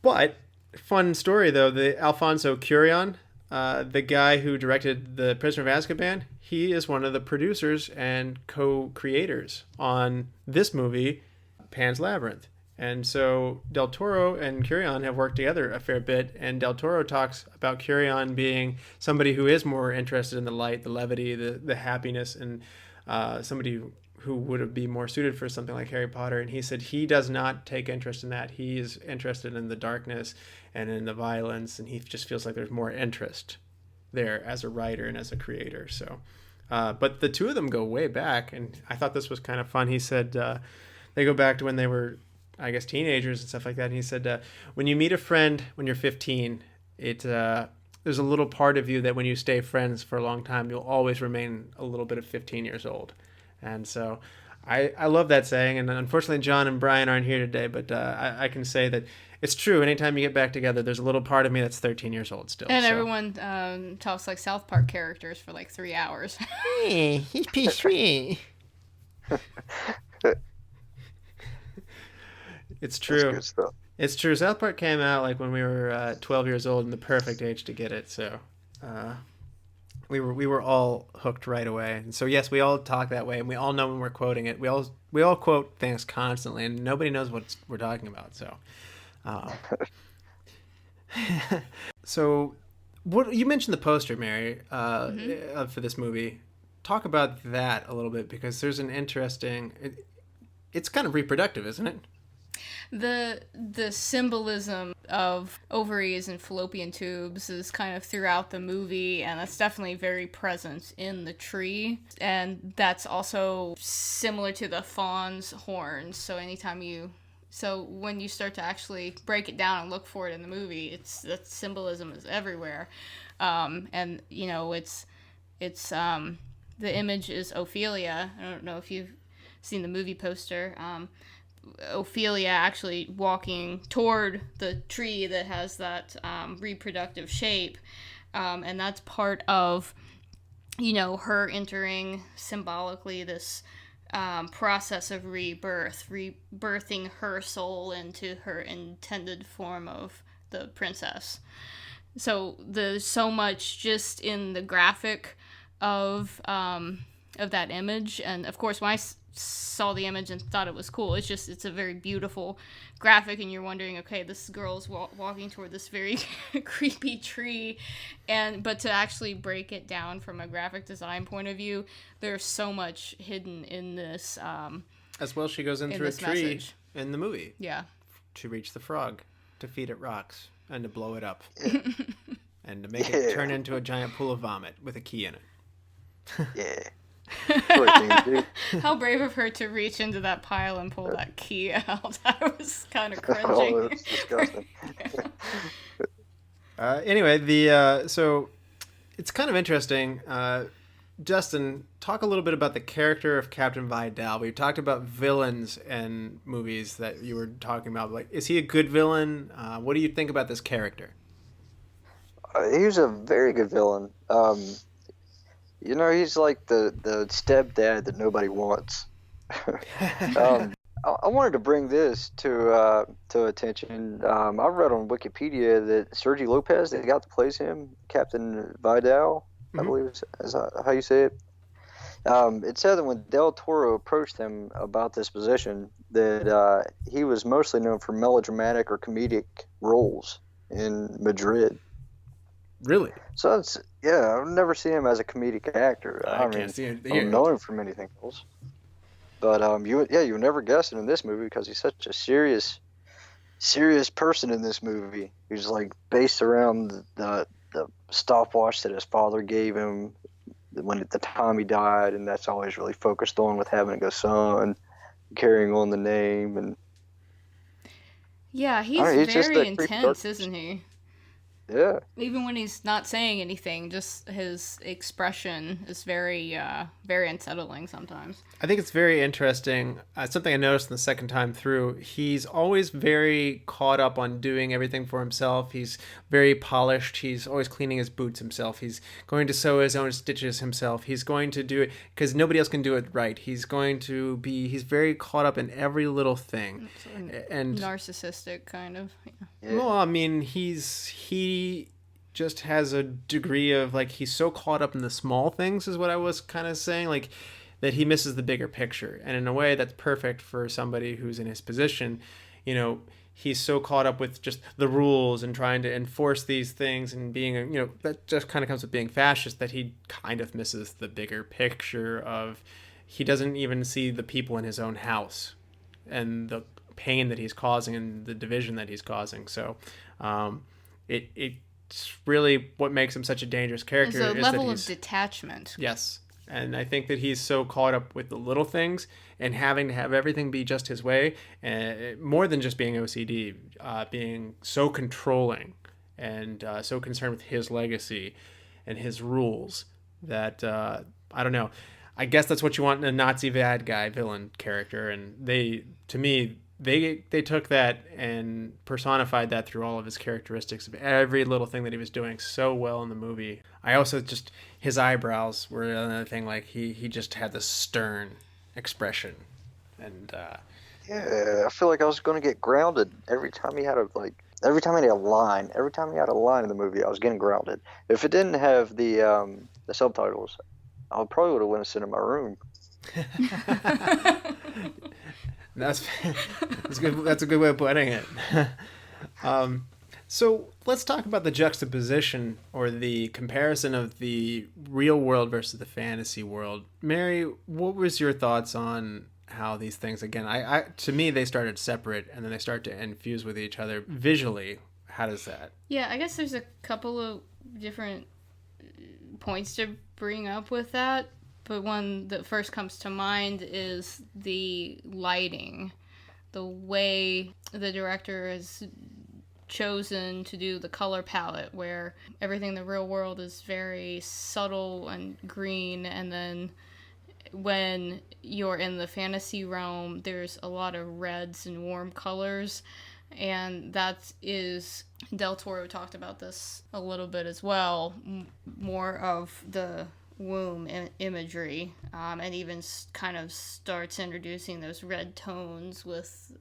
but fun story though, the Alfonso Cuarón, the guy who directed The Prisoner of Azkaban, he is one of the producers and co-creators on this movie, Pan's Labyrinth. And so Del Toro and Cuarón have worked together a fair bit, and Del Toro talks about Cuarón being somebody who is more interested in the light, the levity, the happiness, and somebody who would be more suited for something like Harry Potter. And he said he does not take interest in that. He is interested in the darkness and in the violence, and he just feels like there's more interest there as a writer and as a creator. So, but the two of them go way back, and I thought this was kind of fun. He said they go back to when they were, I guess, teenagers and stuff like that. And he said, when you meet a friend when you're 15, it there's a little part of you that when you stay friends for a long time, you'll always remain a little bit of 15 years old. And so I love that saying. And unfortunately, John and Brian aren't here today, but I can say that it's true. Anytime you get back together, there's a little part of me that's 13 years old still. And so. everyone talks like South Park characters for like 3 hours. Hey, he's pretty sweet. It's true. That's good stuff. It's true. South Park came out like when we were 12 years old and the perfect age to get it. So we were all hooked right away. And so yes, we all talk that way, and we all know when we're quoting it. We all quote things constantly, and nobody knows what we're talking about. So, so what you mentioned the poster, Mary, for this movie. Talk about that a little bit, because there's an interesting. It's kind of reproductive, isn't it? The symbolism of ovaries and fallopian tubes is kind of throughout the movie, and that's definitely very present in the tree. And that's also similar to the fawn's horns. So when you start to actually break it down and look for it in the movie, that symbolism is everywhere. And you know, it's the image is Ophelia. I don't know if you've seen the movie poster. Ophelia actually walking toward the tree that has that reproductive shape, and that's part of, you know, her entering symbolically this process of rebirthing her soul into her intended form of the princess. So there's so much just in the graphic of that image, and of course when I saw the image and thought it was cool, it's a very beautiful graphic, and you're wondering, okay, this girl's walking toward this very creepy tree, but to actually break it down from a graphic design point of view, there's so much hidden in this. As well, she goes in through a tree message in the movie. Yeah. To reach the frog, to feed it rocks, and to blow it up, and to make it turn into a giant pool of vomit with a key in it. Yeah. How brave of her to reach into that pile and pull that key out. I was kind of cringing. Oh, that's disgusting. Anyway, so it's kind of interesting. Dustin, talk a little bit about the character of Captain Vidal. We talked about villains in movies that you were talking about. Like, is he a good villain? What do you think about this character? He was a very good villain. You know, he's like the stepdad that nobody wants. I wanted to bring this to attention. I read on Wikipedia that Sergi Lopez, that got to place him, Captain Vidal, I believe is how you say it. It said that when Del Toro approached him about this position, that he was mostly known for melodramatic or comedic roles in Madrid. Really? So I've never seen him as a comedic actor. I can't see it. I don't know him from anything else. But you would never guess it in this movie, because he's such a serious person in this movie. He's like based around the stopwatch that his father gave him when at the time he died, and that's always really focused on with having a son, carrying on the name, and yeah, he's very intense, isn't he? Yeah. Even when he's not saying anything, just his expression is very, very unsettling sometimes. I think it's very interesting. Something I noticed the second time through, he's always very caught up on doing everything for himself. He's very polished. He's always cleaning his boots himself. He's going to sew his own stitches himself. He's going to do it because nobody else can do it right. He's very caught up in every little thing. And narcissistic, kind of. Yeah. Well, I mean, he just has a degree of, like, he's so caught up in the small things, is what I was kind of saying, like, that he misses the bigger picture. And in a way, that's perfect for somebody who's in his position. You know, he's so caught up with just the rules and trying to enforce these things and being, you know, that just kind of comes with being fascist, that he kind of misses the bigger picture of, he doesn't even see the people in his own house and the pain that he's causing and the division that he's causing. So it's really what makes him such a dangerous character. There's a level of detachment. Yes. And I think that he's so caught up with the little things and having to have everything be just his way, more than just being OCD, being so controlling and so concerned with his legacy and his rules that I don't know. I guess that's what you want in a Nazi bad guy villain character, and they took that and personified that through all of his characteristics of every little thing that he was doing so well in the movie. I also just, his eyebrows were another thing. Like he just had this stern expression, and yeah, I feel like I was going to get grounded every time he had a line. Every time he had a line in the movie, I was getting grounded. If it didn't have the subtitles, I probably would have went and sit in my room. That's good. That's a good way of putting it. So let's talk about the juxtaposition or the comparison of the real world versus the fantasy world. Mary, what was your thoughts on how these things, again, I to me, they started separate and then they start to infuse with each other visually? How does that? Yeah, I guess there's a couple of different points to bring up with that, but one that first comes to mind is the lighting. The way the director has chosen to do the color palette, where everything in the real world is very subtle and green, and then when you're in the fantasy realm, there's a lot of reds and warm colors, and that is, Del Toro talked about this a little bit as well, more of the womb imagery, and even kind of starts introducing those red tones with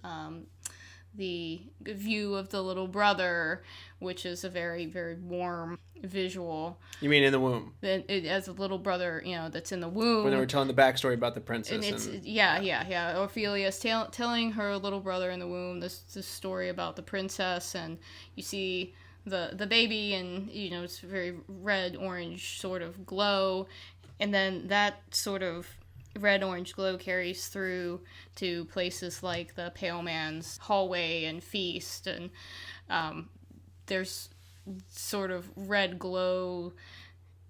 the view of the little brother, which is a very, very warm visual. You mean in the womb? As a little brother, that's in the womb. When they were telling the backstory about the princess. And it's, yeah. Ophelia's telling her little brother in the womb this story about the princess, and you see the baby, and, it's very red-orange sort of glow, and then that sort of red-orange glow carries through to places like the Pale Man's hallway and feast, and there's sort of red glow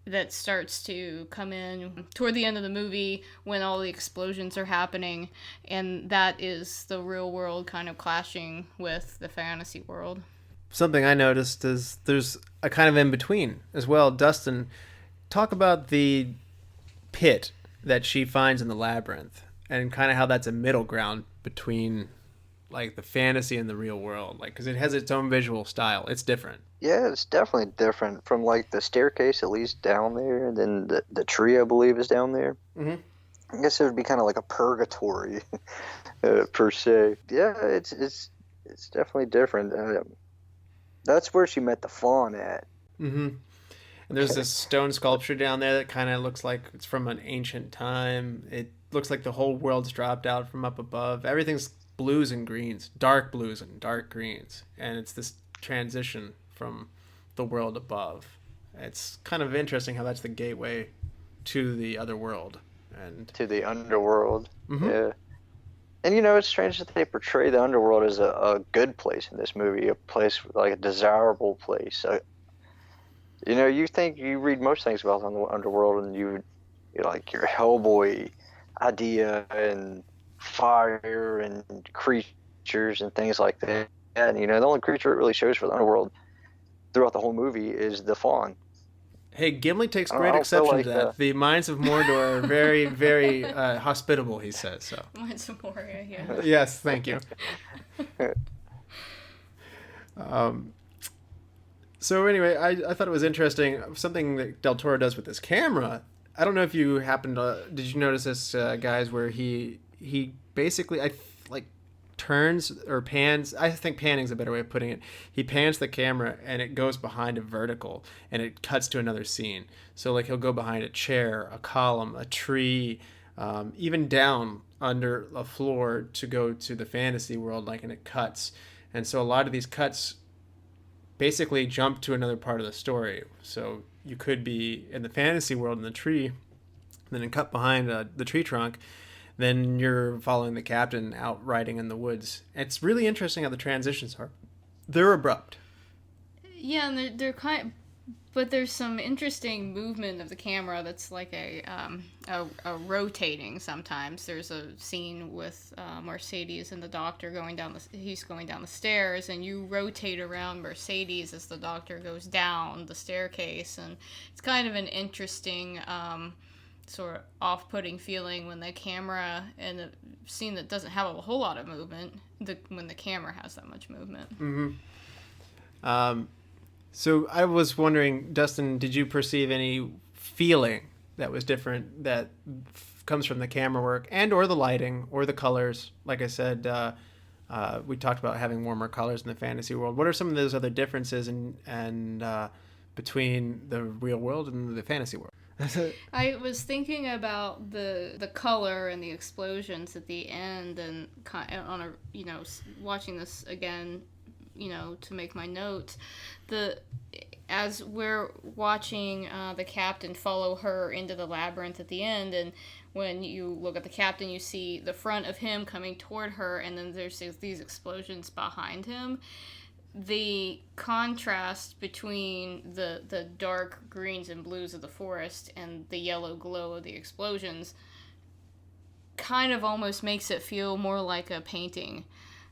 that starts to come in toward the end of the movie when all the explosions are happening, and that is the real world kind of clashing with the fantasy world. Something I noticed is there's a kind of in-between as well. Dustin, talk about the pit that she finds in the labyrinth and kind of how that's a middle ground between like the fantasy and the real world, like, because it has its own visual style. It's different. Yeah, it's definitely different from like the staircase at least down there, and then the tree I believe is down there. Mm-hmm. I guess it would be kind of like a purgatory per se. Yeah, it's definitely different. That's where she met the fawn at. Mm-hmm. And there's this stone sculpture down there that kind of looks like it's from an ancient time. It looks like the whole world's dropped out from up above. Everything's blues and greens, dark blues and dark greens. And it's this transition from the world above. It's kind of interesting how that's the gateway to the other world. And to the underworld. Mm-hmm. Yeah. And it's strange that they portray the underworld as a good place in this movie, a place like a desirable place. You think you read most things about the underworld, and you like your Hellboy idea and fire and creatures and things like that. And the only creature it really shows for the underworld throughout the whole movie is the fawn. Hey, Gimli takes great exception to that. The Mines of Mordor are very, very hospitable, he says. So. Mines of Moria, yeah. Yes, thank you. So anyway, I thought it was interesting, something that Del Toro does with his camera. I don't know if you did you notice this, guys, where he basically, turns or pans. I think panning's a better way of putting it. He pans the camera and it goes behind a vertical and it cuts to another scene. So he'll go behind a chair, a column, a tree, even down under a floor to go to the fantasy world, and it cuts. And so a lot of these cuts basically jump to another part of the story. So you could be in the fantasy world in the tree, then cut behind the tree trunk. Then you're following the captain out riding in the woods. It's really interesting how the transitions are. They're abrupt. Yeah, and they're kind of But there's some interesting movement of the camera that's like a rotating sometimes. There's a scene with Mercedes and the doctor he's going down the stairs, and you rotate around Mercedes as the doctor goes down the staircase, and it's kind of an interesting sort of off-putting feeling when the camera in a scene that doesn't have a whole lot of movement, when the camera has that much movement. Mm-hmm. So I was wondering, Dustin, did you perceive any feeling that was different that comes from the camera work and or the lighting or the colors? Like I said, we talked about having warmer colors in the fantasy world. What are some of those other differences between the real world and the fantasy world? I was thinking about the color and the explosions at the end, and watching this again, to make my notes, as we're watching the captain follow her into the labyrinth at the end, and when you look at the captain, you see the front of him coming toward her, and then there's these explosions behind him. The contrast between the dark greens and blues of the forest and the yellow glow of the explosions kind of almost makes it feel more like a painting.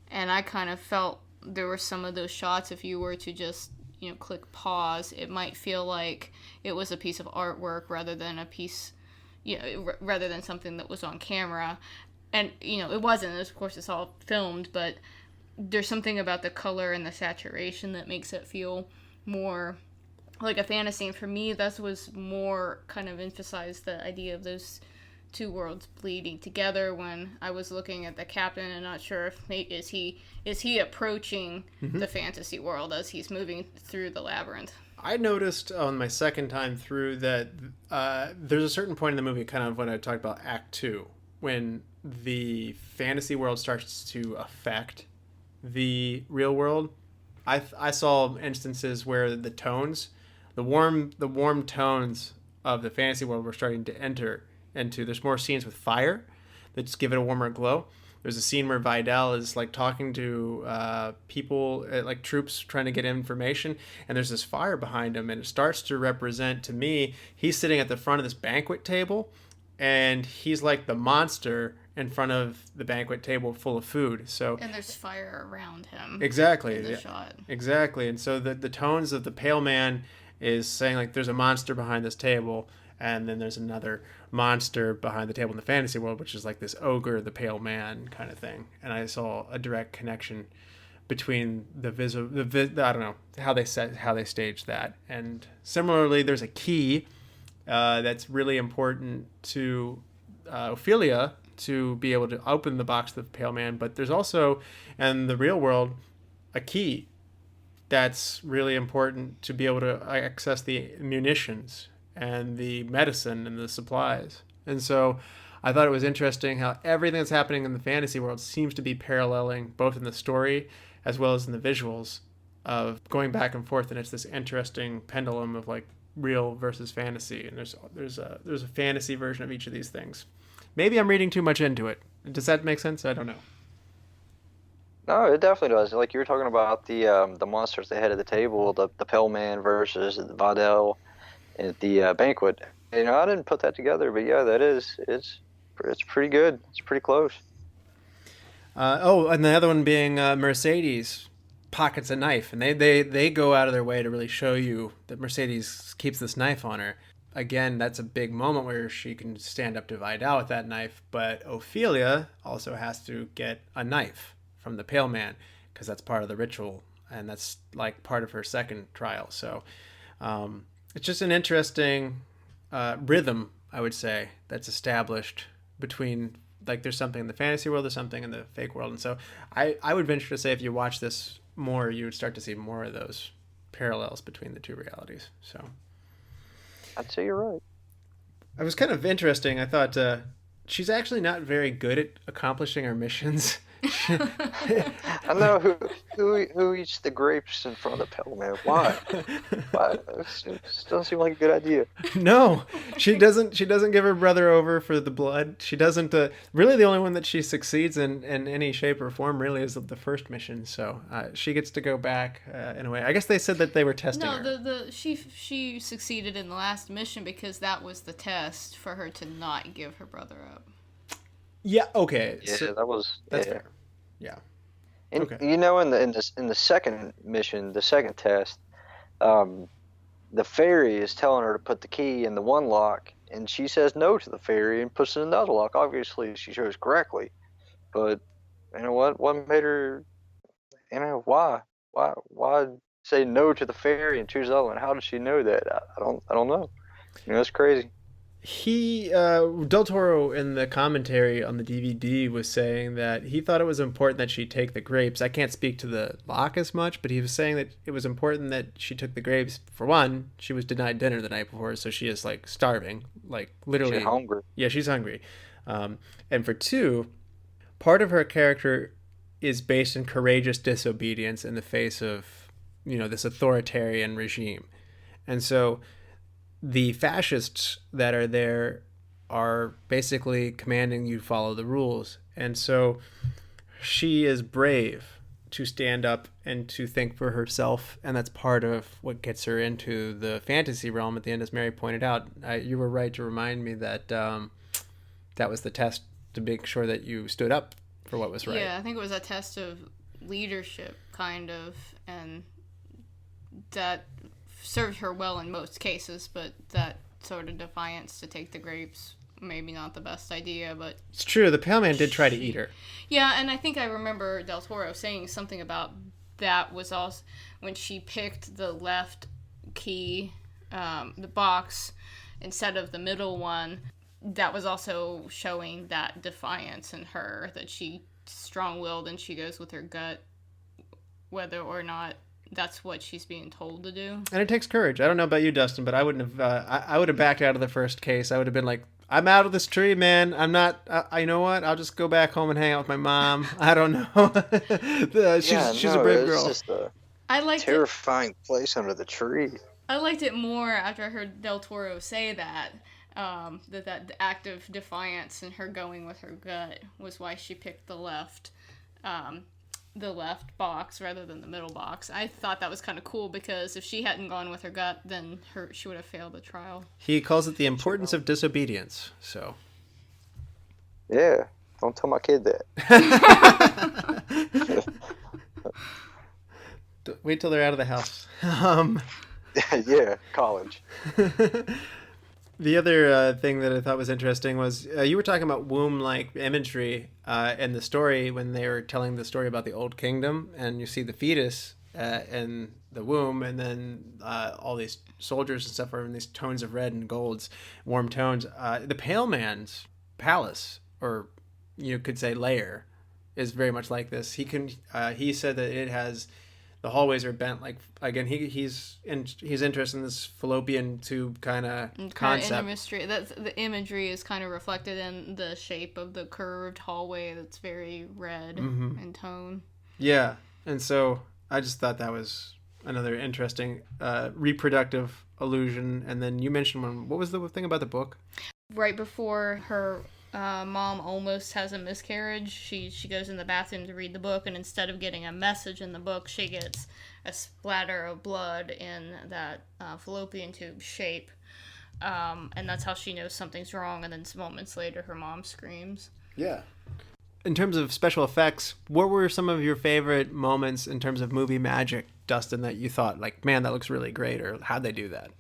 And I kind of felt there were some of those shots, if you were to just click pause, it might feel like it was a piece of artwork rather than rather than something that was on camera. And it wasn't, of course it's all filmed, but there's something about the color and the saturation that makes it feel more like a fantasy. And for me, that was more kind of emphasized the idea of those two worlds bleeding together when I was looking at the captain and not sure if is he approaching the fantasy world as he's moving through the labyrinth. I noticed on my second time through that there's a certain point in the movie, kind of when I talked about Act 2, when the fantasy world starts to affect the real world. I saw instances where the tones, the warm tones of the fantasy world were starting to enter into. There's more scenes with fire that just give it a warmer glow. There's a scene where Vidal is like talking to people, like troops trying to get information, and there's this fire behind him, and it starts to represent, to me, he's sitting at the front of this banquet table, and he's like the monster in front of the banquet table full of food. So and there's fire around him. Exactly. In the shot. Exactly. And so the tones of the pale man is saying like there's a monster behind this table, and then there's another monster behind the table in the fantasy world, which is like this ogre, the pale man kind of thing. And I saw a direct connection between I don't know how they staged that. And similarly, there's a key that's really important to Ophelia to be able to open the box of the pale man. But there's also, in the real world, a key that's really important to be able to access the munitions and the medicine and the supplies. And so I thought it was interesting how everything that's happening in the fantasy world seems to be paralleling both in the story as well as in the visuals of going back and forth. And it's this interesting pendulum of like real versus fantasy. And there's a fantasy version of each of these things. Maybe I'm reading too much into it. Does that make sense? I don't know. No, it definitely does. Like you were talking about the monsters they had at the table, the Pale Man versus the Vidal at the banquet. I didn't put that together, but yeah, it's pretty good. It's pretty close. And the other one being Mercedes pockets a knife, and they go out of their way to really show you that Mercedes keeps this knife on her. Again, that's a big moment where she can stand up to Vidal with that knife, but Ophelia also has to get a knife from the Pale Man because that's part of the ritual, and that's like part of her second trial. So it's just an interesting rhythm, I would say, that's established between, like, there's something in the fantasy world, there's something in the fake world. And so I would venture to say if you watch this more, you would start to see more of those parallels between the two realities. So I'd say you're right. It was kind of interesting. I thought she's actually not very good at accomplishing her missions I know who eats the grapes in front of the Pale Man. Why? Why? It just doesn't seem like a good idea. No, she doesn't. She doesn't give her brother over for the blood. She doesn't. Really, the only one that she succeeds in any shape or form really is the first mission. So she gets to go back in a way. I guess they said that they were testing her. No, she succeeded in the last mission because that was the test for her to not give her brother up. Yeah. Okay. Yeah, so that's fair. Yeah. And Okay. you know, in the second mission, the second test, the fairy is telling her to put the key in the one lock, and she says no to the fairy and puts it in another lock. Obviously, she chose correctly, but you know what made her? You know why say no to the fairy and choose the other one? How did she know that? I don't know. You know, that's crazy. He Del Toro in the commentary on the DVD was saying that he thought it was important that she take the grapes. I can't speak to the lock as much, but he was saying that it was important that she took the grapes. For one, she was denied dinner the night before, so she is like starving, like literally. She's hungry. Yeah, she's hungry. And for two, part of her character is based in courageous disobedience in the face of, this authoritarian regime, and so the fascists that are there are basically commanding you to follow the rules. And so she is brave to stand up and to think for herself. And that's part of what gets her into the fantasy realm at the end, as Mary pointed out. You were right to remind me that that was the test to make sure that you stood up for what was right. Yeah, I think it was a test of leadership, kind of, and that served her well in most cases, but that sort of defiance to take the grapes, maybe not the best idea, but... It's true, the Pale Man did try to eat her. Yeah, and I think I remember Del Toro saying something about that was also when she picked the left key, the box, instead of the middle one, that was also showing that defiance in her, that she strong-willed and she goes with her gut, whether or not that's what she's being told to do. And it takes courage. I don't know about you, Dustin, but I wouldn't have. I would have backed out of the first case. I would have been like, "I'm out of this tree, man. I'm not. You know what? I'll just go back home and hang out with my mom." I don't know. She's a brave girl. It's just a I liked terrifying place under the tree. I liked it more after I heard Del Toro say that. That the act of defiance and her going with her gut was why she picked the left box rather than the middle box. I thought that was kind of cool because if she hadn't gone with her gut, then she would have failed the trial. He calls it the importance of disobedience. So, yeah, don't tell my kid that. Wait till they're out of the house. Yeah, college. The other thing that I thought was interesting was you were talking about womb-like imagery in the story when they were telling the story about the Old Kingdom, and you see the fetus in the womb, and then all these soldiers and stuff are in these tones of red and golds, warm tones. The Pale Man's palace, or you could say lair, is very much like this. He said that it has... The hallways are bent like, again, he's interested in this fallopian tube kind of concept. The imagery is kind of reflected in the shape of the curved hallway that's very red in tone. Yeah, and so I just thought that was another interesting reproductive illusion. And then you mentioned one. What was the thing about the book? Right before her mom almost has a miscarriage, she goes in the bathroom to read the book, and instead of getting a message in the book, she gets a splatter of blood in that fallopian tube shape, and that's how she knows something's wrong. And then moments later her mom screams. Yeah. In terms of special effects, what were some of your favorite moments in terms of movie magic, Dustin, that you thought, like, man, that looks really great, or how'd they do that?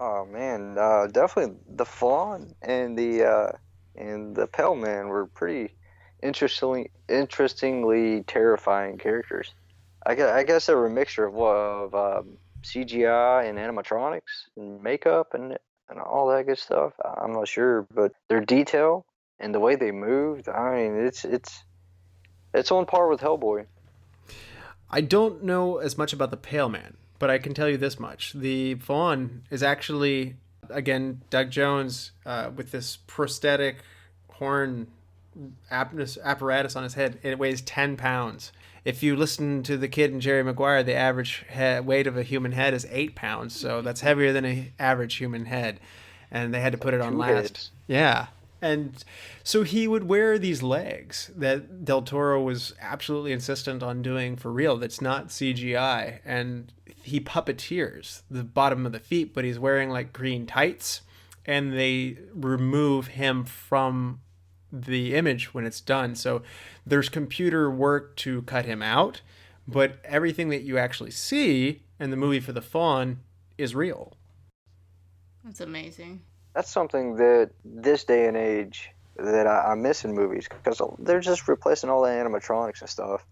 Oh man, definitely the Fawn and the Pale Man were pretty interestingly terrifying characters. I guess they were a mixture of CGI and animatronics and makeup and all that good stuff. I'm not sure, but their detail and the way they moved, I mean, it's on par with Hellboy. I don't know as much about the Pale Man, but I can tell you this much. The Fawn is actually, again, Doug Jones with this prosthetic horn apparatus on his head. It weighs 10 pounds. If you listen to the kid in Jerry Maguire, the average weight of a human head is 8 pounds. So that's heavier than an average human head. And they had to put it on last. Heads. Yeah. And so he would wear these legs that Del Toro was absolutely insistent on doing for real. That's not CGI. And he puppeteers the bottom of the feet, but he's wearing like green tights. And they remove him from the image when it's done. So there's computer work to cut him out, but everything that you actually see in the movie for the Fawn is real. That's amazing. That's something that this day and age that I miss in movies, because they're just replacing all the animatronics and stuff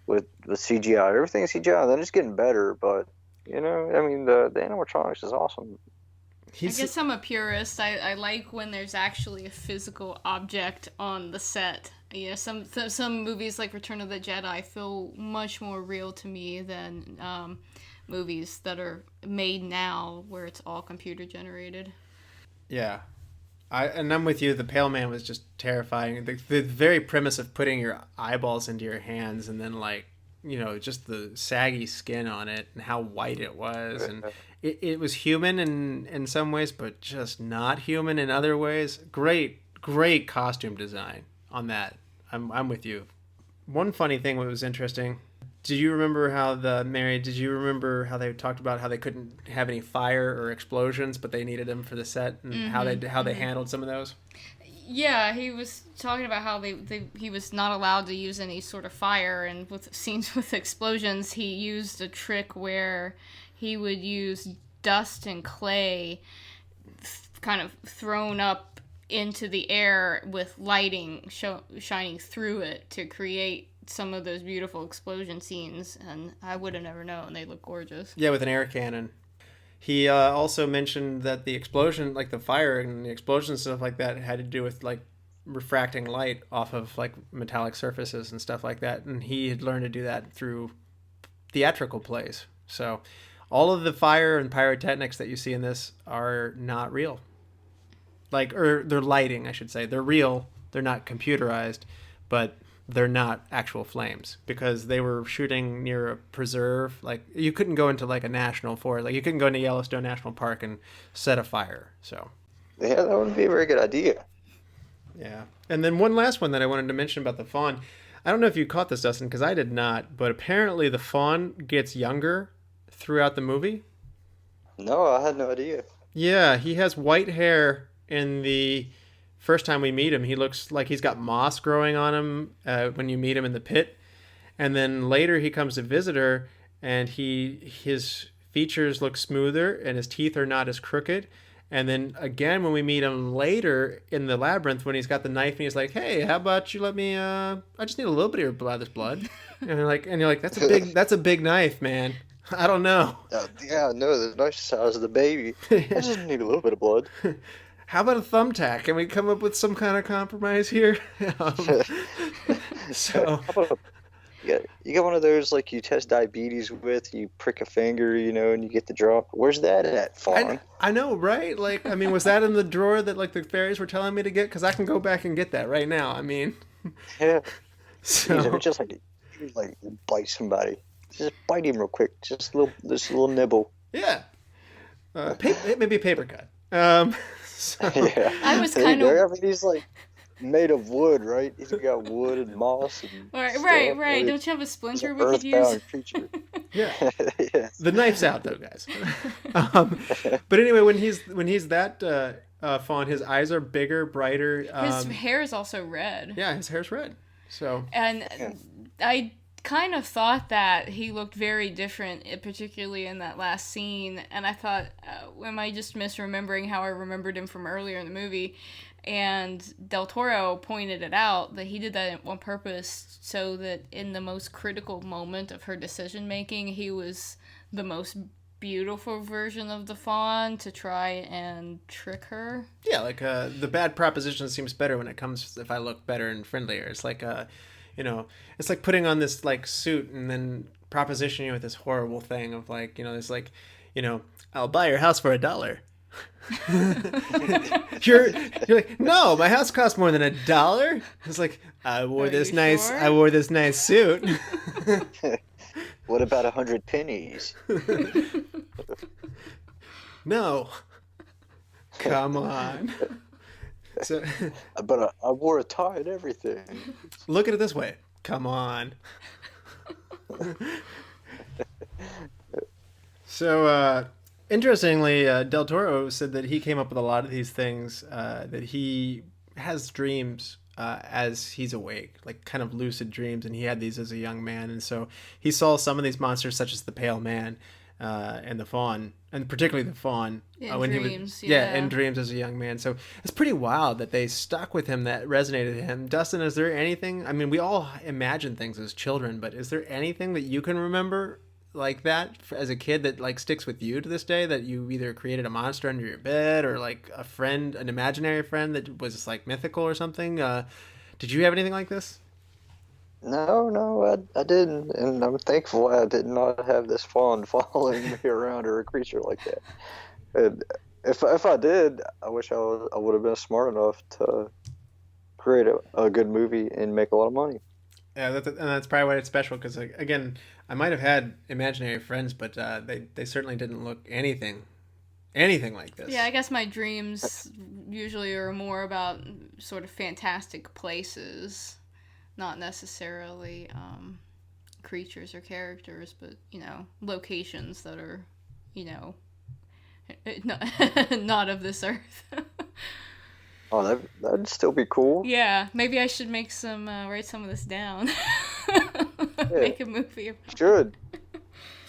with CGI. Everything is CGI. They're just getting better, but the animatronics is awesome. I guess I'm a purist. I like when there's actually a physical object on the set. Some movies like Return of the Jedi feel much more real to me than movies that are made now where it's all computer generated. Yeah. I'm with you. The Pale Man was just terrifying. The very premise of putting your eyeballs into your hands and then just the saggy skin on it and how white it was. And it was human in some ways, but just not human in other ways. Great costume design on that. I'm with you. One funny thing that was interesting. Did you remember how they talked about how they couldn't have any fire or explosions, but they needed them for the set, and how they handled some of those? Yeah, he was talking about how he was not allowed to use any sort of fire, and with scenes with explosions, he used a trick where he would use dust and clay kind of thrown up into the air with lighting shining through it to create some of those beautiful explosion scenes, and I would have never known. They look gorgeous. Yeah, with an air cannon. He also mentioned that the explosion, like the fire and the explosion stuff like that, had to do with like refracting light off of like metallic surfaces and stuff like that, and he had learned to do that through theatrical plays. So all of the fire and pyrotechnics that you see in this are not real. Or they're lighting, I should say. They're real. They're not computerized, but they're not actual flames because they were shooting near a preserve. Like you couldn't go into like a national forest. Like you couldn't go into Yellowstone National Park and set a fire. So yeah, that wouldn't be a very good idea. Yeah. And then one last one that I wanted to mention about the fawn. I don't know if you caught this, Dustin, because I did not, but apparently the fawn gets younger throughout the movie. No, I had no idea. Yeah, he has white hair in the first time we meet him. He looks like he's got moss growing on him when you meet him in the pit. And then later he comes to visit her, and his features look smoother and his teeth are not as crooked. And then again, when we meet him later in the labyrinth, when he's got the knife and he's like, "Hey, how about you let me? I just need a little bit of this blood." And you're like, that's a big knife, man. I don't know. Yeah, no, the knife size of the baby. I just need a little bit of blood. How about a thumbtack? Can we come up with some kind of compromise here? So. You got one of those like you test diabetes with, you prick a finger, and you get the drop. Where's that at, Fawn? I know, right? Like, I mean, was that in the drawer that like the fairies were telling me to get? Because I can go back and get that right now. I mean, yeah. So Jeez, just like bite somebody, just bite him real quick, just a little nibble. Yeah, maybe a paper cut. So. Yeah, I was kind of. I mean, he's like made of wood, right? He's got wood and moss and right. Don't you have a splinter we could use? Creature. Yeah. Yeah. The knife's out though, guys. But anyway, when he's that fawn, his eyes are bigger, brighter. His hair is also red. Yeah, his hair's red. So. And I kind of thought that he looked very different, particularly in that last scene. And I thought, am I just misremembering how I remembered him from earlier in the movie? And Del Toro pointed it out that he did that on purpose so that in the most critical moment of her decision making, he was the most beautiful version of the fawn to try and trick her. Yeah, like the bad proposition seems better when it comes if I look better and friendlier. It's like it's like putting on this like suit and then propositioning you with this horrible thing of like, this like, I'll buy your house for $1. you're like, no, my house costs more than $1. It's like, I wore this nice suit. What about 100 pennies? No. Come on. So, But I wore a tie and everything. look at it this way. Come on. So, interestingly, Del Toro said that he came up with a lot of these things, that he has dreams as he's awake, like kind of lucid dreams, and he had these as a young man. And so he saw some of these monsters, such as the Pale Man and the Fawn, and particularly the Fawn. In dreams, he was, in dreams as a young man. So it's pretty wild that they stuck with him, that resonated with him. Dustin, is there anything, I mean, we all imagine things as children, but is there anything that you can remember like that as a kid that like sticks with you to this day, that you either created a monster under your bed or like a friend, an imaginary friend that was like mythical or something? Did you have anything like this? No, I didn't, and I'm thankful I did not have this fawn following me around or a creature like that. And if I did, I wish I would have been smart enough to create a good movie and make a lot of money. Yeah, that's probably why it's special, because again, I might have had imaginary friends, but they certainly didn't look anything like this. Yeah, I guess my dreams usually are more about sort of fantastic places, not necessarily creatures or characters, but, locations that are, not of this earth. Oh, that'd still be cool. Yeah, maybe I should make write some of this down. Make a movie. Should.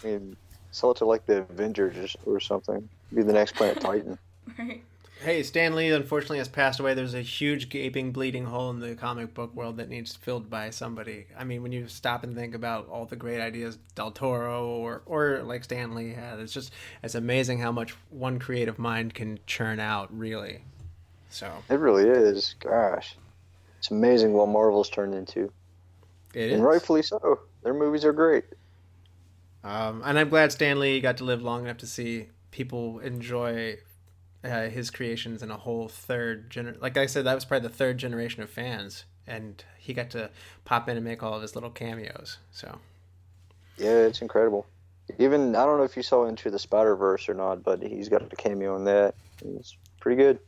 I mean, sort of like the Avengers or something. Be the next Planet Titan. Right. Hey, Stan Lee unfortunately has passed away. There's a huge gaping, bleeding hole in the comic book world that needs filled by somebody. I mean, when you stop and think about all the great ideas Del Toro or like Stan Lee had, it's amazing how much one creative mind can churn out, really. So it really is. Gosh, it's amazing what Marvel's turned into. It is. And rightfully so. Their movies are great. And I'm glad Stan Lee got to live long enough to see people enjoy his creations in a whole like I said, that was probably the third generation of fans, and he got to pop in and make all of his little cameos. So yeah, it's incredible. Even, I don't know if you saw Into the Spider-Verse or not, but he's got a cameo in that. It's pretty good.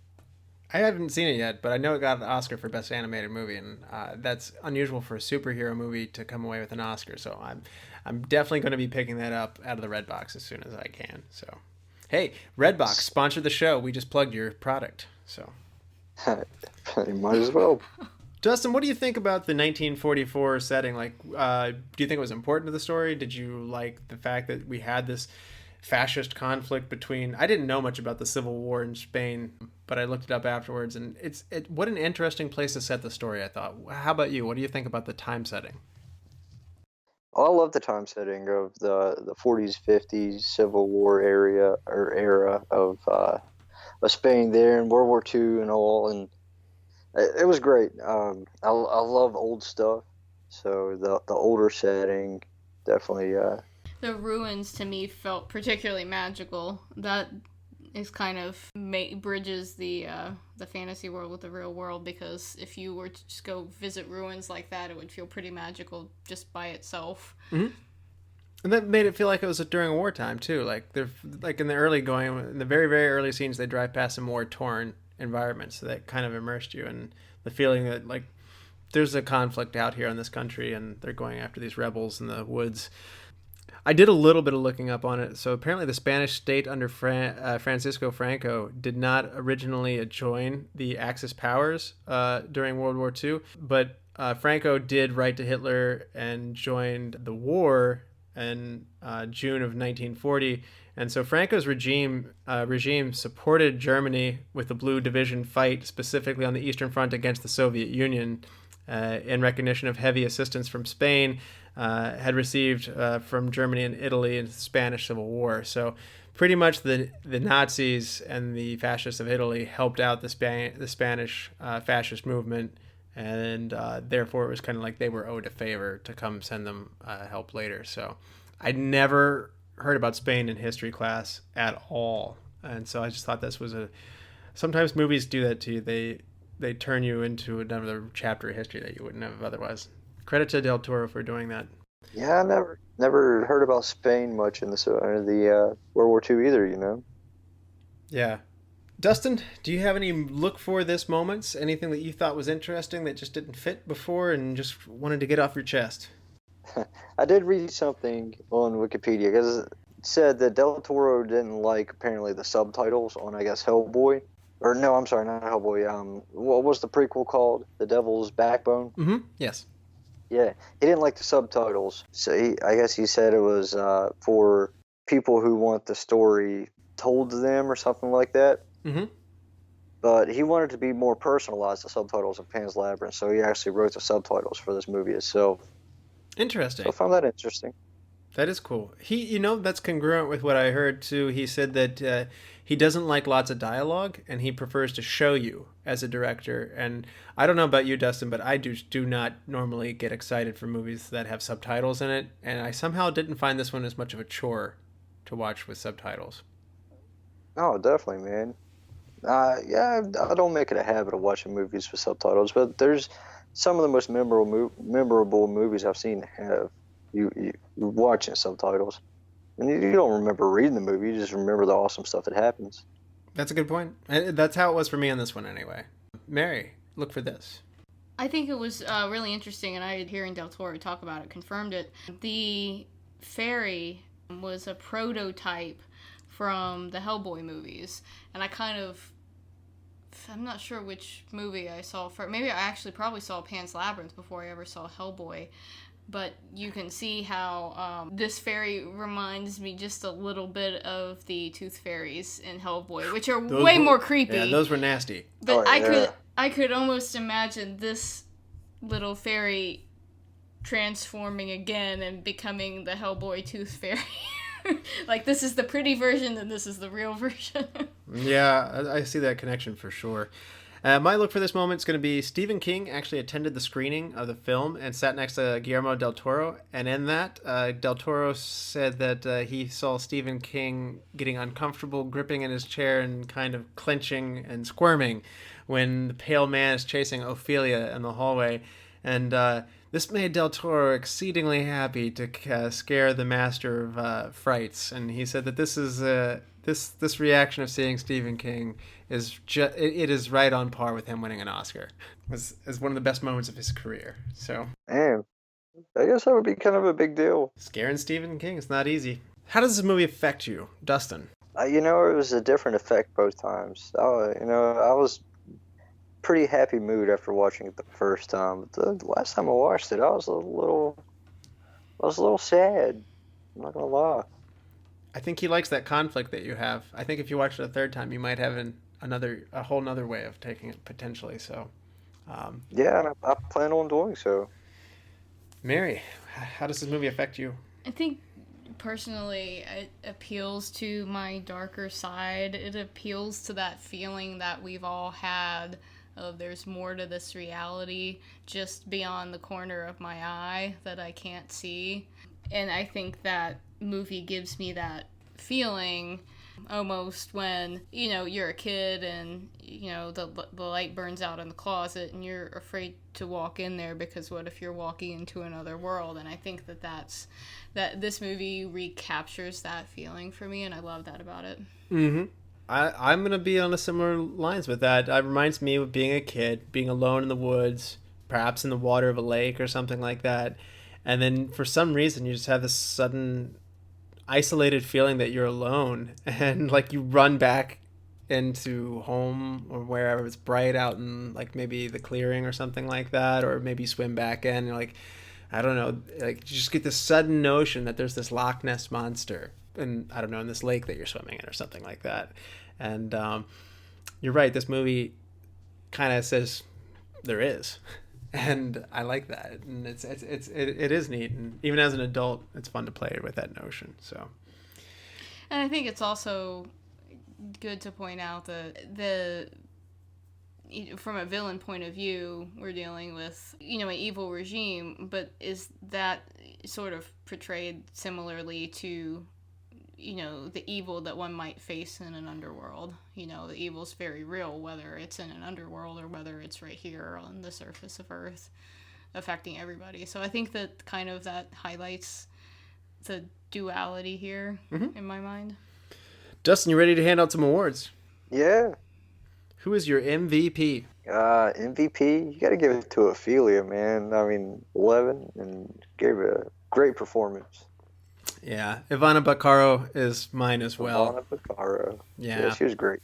I haven't seen it yet, but I know it got an Oscar for Best Animated Movie, and that's unusual for a superhero movie to come away with an Oscar. So I'm definitely going to be picking that up out of the Redbox as soon as I can. So, hey, Redbox, sponsor the show. We just plugged your product. So You might as well. Dustin, what do you think about the 1944 setting? Like, do you think it was important to the story? Did you like the fact that we had this fascist conflict between... I didn't know much about the Civil War in Spain, but I looked it up afterwards, and what an interesting place to set the story, I thought. How about you? What do you think about the time setting? I love the time setting of the 40s, 50s Civil War era of Spain there, and World War II and all, and it was great. I love old stuff, so the older setting definitely... The ruins to me felt particularly magical. That is kind of bridges the fantasy world with the real world, because if you were to just go visit ruins like that, it would feel pretty magical just by itself. Mm-hmm. And that made it feel like it was during wartime too. Like they're like in the very, very early scenes, they drive past some war-torn environments, so that kind of immersed you in the feeling that like there's a conflict out here in this country, and they're going after these rebels in the woods. I did a little bit of looking up on it. So apparently the Spanish state under Francisco Franco did not originally join the Axis powers during World War II, but Franco did write to Hitler and joined the war in June of 1940. And so Franco's regime supported Germany with the Blue Division fight specifically on the Eastern Front against the Soviet Union in recognition of heavy assistance from Spain. Had received from Germany and Italy in the Spanish Civil War. So pretty much the Nazis and the fascists of Italy helped out the Spanish fascist movement, and therefore it was kind of like they were owed a favor to come send them help later. So I never heard about Spain in history class at all. And so I just thought this was sometimes movies do that to you. They turn you into another chapter of history that you wouldn't have otherwise. Credit to Del Toro for doing that. Yeah, I never heard about Spain much in the World War II either, you know? Yeah. Dustin, do you have any look for this moments? Anything that you thought was interesting that just didn't fit before and just wanted to get off your chest? I did read something on Wikipedia because it said that Del Toro didn't like apparently the subtitles on, I guess, Hellboy. Or no, I'm sorry, not Hellboy. What was the prequel called? The Devil's Backbone? Mm-hmm. Yes. Yeah, he didn't like the subtitles. So I guess he said it was for people who want the story told to them or something like that. Mm-hmm. But he wanted to be more personalized, the subtitles of Pan's Labyrinth, so he actually wrote the subtitles for this movie itself. Interesting. So I found that interesting. That is cool. That's congruent with what I heard too. He said that he doesn't like lots of dialogue and he prefers to show you as a director. And I don't know about you, Dustin, but I do not normally get excited for movies that have subtitles in it. And I somehow didn't find this one as much of a chore to watch with subtitles. Oh, definitely, man. Yeah, I don't make it a habit of watching movies with subtitles, but there's some of the most memorable movies I've seen have you watching subtitles. And you don't remember reading the movie, you just remember the awesome stuff that happens. That's a good point. That's how it was for me on this one anyway. Mary, look for this. I think it was really interesting, and I had hearing Del Toro talk about it, confirmed it. The fairy was a prototype from the Hellboy movies, and I'm not sure which movie I saw first. Maybe I actually probably saw Pan's Labyrinth before I ever saw Hellboy. But you can see how this fairy reminds me just a little bit of the Tooth Fairies in Hellboy, which are more creepy. Yeah, those were nasty. But I could almost imagine this little fairy transforming again and becoming the Hellboy Tooth Fairy. Like, this is the pretty version and this is the real version. Yeah, I see that connection for sure. My look for this moment is going to be Stephen King actually attended the screening of the film and sat next to Guillermo del Toro. And in that, del Toro said that he saw Stephen King getting uncomfortable, gripping in his chair and kind of clenching and squirming when the pale man is chasing Ophelia in the hallway. And this made del Toro exceedingly happy to scare the master of frights. And he said that this is this reaction of seeing Stephen King is it is right on par with him winning an Oscar. As one of the best moments of his career. So, Man, I guess that would be kind of a big deal. Scaring Stephen King is not easy. How does this movie affect you, Dustin? It was a different effect both times. I was pretty happy mood after watching it the first time. But the last time I watched it, I was a little sad. I'm not gonna lie. I think he likes that conflict that you have. I think if you watch it a third time, you might have a whole nother way of taking it potentially. So, yeah, and I plan on doing so. Mary, how does this movie affect you? I think personally it appeals to my darker side. It appeals to that feeling that we've all had of there's more to this reality just beyond the corner of my eye that I can't see. And I think that movie gives me that feeling almost when, you're a kid and, the light burns out in the closet and you're afraid to walk in there because what if you're walking into another world? And I think that this movie recaptures that feeling for me, and I love that about it. Mm-hmm. I'm going to be on a similar lines with that. It reminds me of being a kid, being alone in the woods, perhaps in the water of a lake or something like that. And then for some reason, you just have this sudden isolated feeling that you're alone. And like you run back into home or wherever it's bright out in like maybe the clearing or something like that. Or maybe swim back in. You're like, I don't know, like you just get this sudden notion that there's this Loch Ness monster. And I don't know, in this lake that you're swimming in or something like that. And you're right, this movie kind of says there is. And I like that. And it is neat. And even as an adult, it's fun to play with that notion. So, and I think it's also good to point out that from a villain point of view, we're dealing with, an evil regime, but is that sort of portrayed similarly to the evil that one might face in an underworld. The evil's very real, whether it's in an underworld or whether it's right here on the surface of Earth, affecting everybody. So I think that kind of that highlights the duality here in my mind. Dustin, you ready to hand out some awards? Yeah. Who is your MVP? MVP, you got to give it to Ophelia, man. I mean, 11 and gave a great performance. Yeah, Ivana Baquero is mine as well. Ivana Baquero. Yeah, she was great.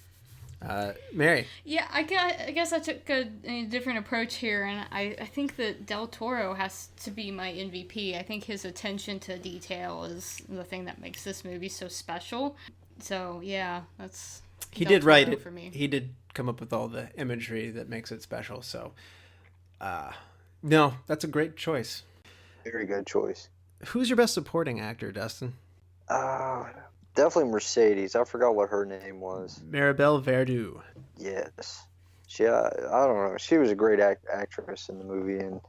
Mary. Yeah, I guess I took a different approach here, and I think that Del Toro has to be my MVP. I think his attention to detail is the thing that makes this movie so special. So yeah, that's he Del did write Toro it. For me. He did come up with all the imagery that makes it special. So, no, that's a great choice. Very good choice. Who's your best supporting actor, Dustin? Definitely Mercedes. I forgot what her name was. Maribel Verdu. Yes. I don't know. She was a great actress in the movie and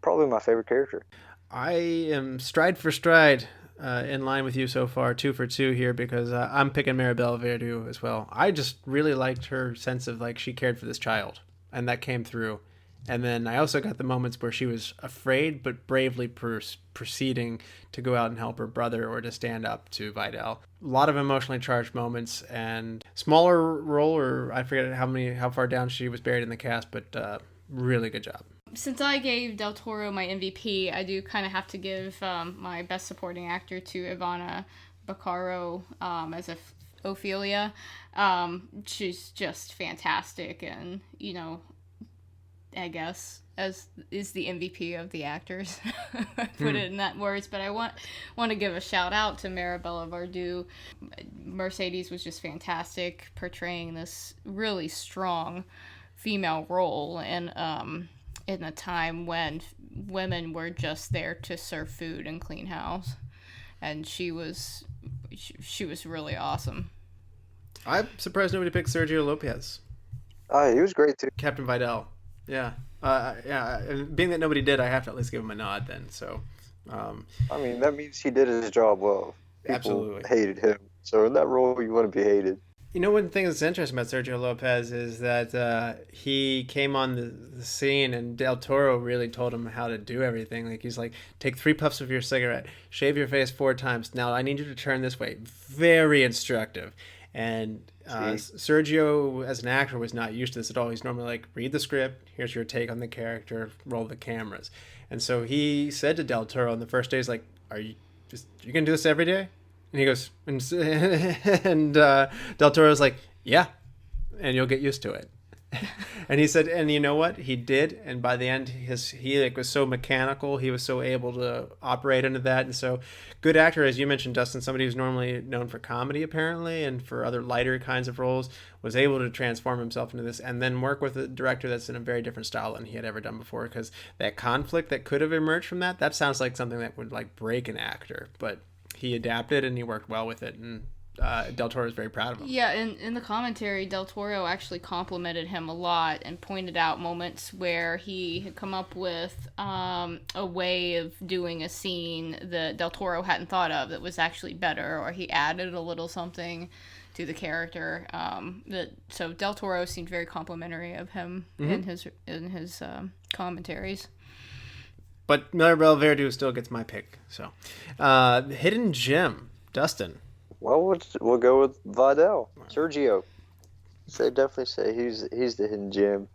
probably my favorite character. I am stride for stride in line with you so far, 2 for 2 here, because I'm picking Maribel Verdu as well. I just really liked her sense of like she cared for this child, and that came through. And then I also got the moments where she was afraid but bravely proceeding to go out and help her brother or to stand up to Vidal. A lot of emotionally charged moments, and smaller role, or I forget how far down she was buried in the cast, but really good job. Since I gave Del Toro my MVP, I do kind of have to give my best supporting actor to Ivana Baquero as Ophelia. She's just fantastic, and I guess as is the MVP of the actors. I put it in that words, but I want to give a shout out to Maribel Verdu. Mercedes was just fantastic, portraying this really strong female role, and in a time when women were just there to serve food and clean house, and she was really awesome. I'm surprised nobody picked Sergio Lopez. He was great too. Captain Vidal. Yeah. And being that nobody did, I have to at least give him a nod then. So, I mean, that means he did his job well. People absolutely hated him. So in that role, you want to be hated. One thing that's interesting about Sergio Lopez is that he came on the scene, and Del Toro really told him how to do everything. Like, he's like, take 3 puffs of your cigarette, shave your face 4 times. Now I need you to turn this way. Very instructive. And Sergio, as an actor, was not used to this at all. He's normally like, read the script, here's your take on the character, roll the cameras. And so he said to Del Toro on the first day, he's like, you gonna do this every day? And he goes, and Del Toro's like, yeah, and you'll get used to it. And he said, and you know what? He did. And by the end, he was so mechanical. He was so able to operate into that. And so good actor, as you mentioned, Dustin, somebody who's normally known for comedy, apparently, and for other lighter kinds of roles, was able to transform himself into this and then work with a director that's in a very different style than he had ever done before. Because that conflict that could have emerged from that sounds like something that would like break an actor. But he adapted and he worked well with it. And Del Toro is very proud of him. Yeah, in the commentary, Del Toro actually complimented him a lot and pointed out moments where he had come up with a way of doing a scene that Del Toro hadn't thought of that was actually better, or he added a little something to the character. So Del Toro seemed very complimentary of him in his commentaries. But Maribel Verdu still gets my pick. So, hidden gem, Dustin. Well, we'll go with Vidal, Sergio. They definitely say he's the hidden gem.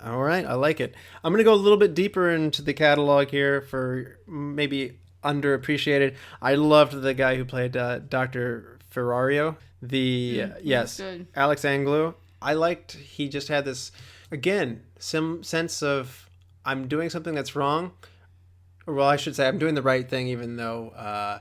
All right, I like it. I'm going to go a little bit deeper into the catalog here for maybe underappreciated. I loved the guy who played Dr. Ferrario. Yes, good. Alex Angulo. I liked he just had this, again, some sense of I'm doing something that's wrong. Well, I should say I'm doing the right thing even though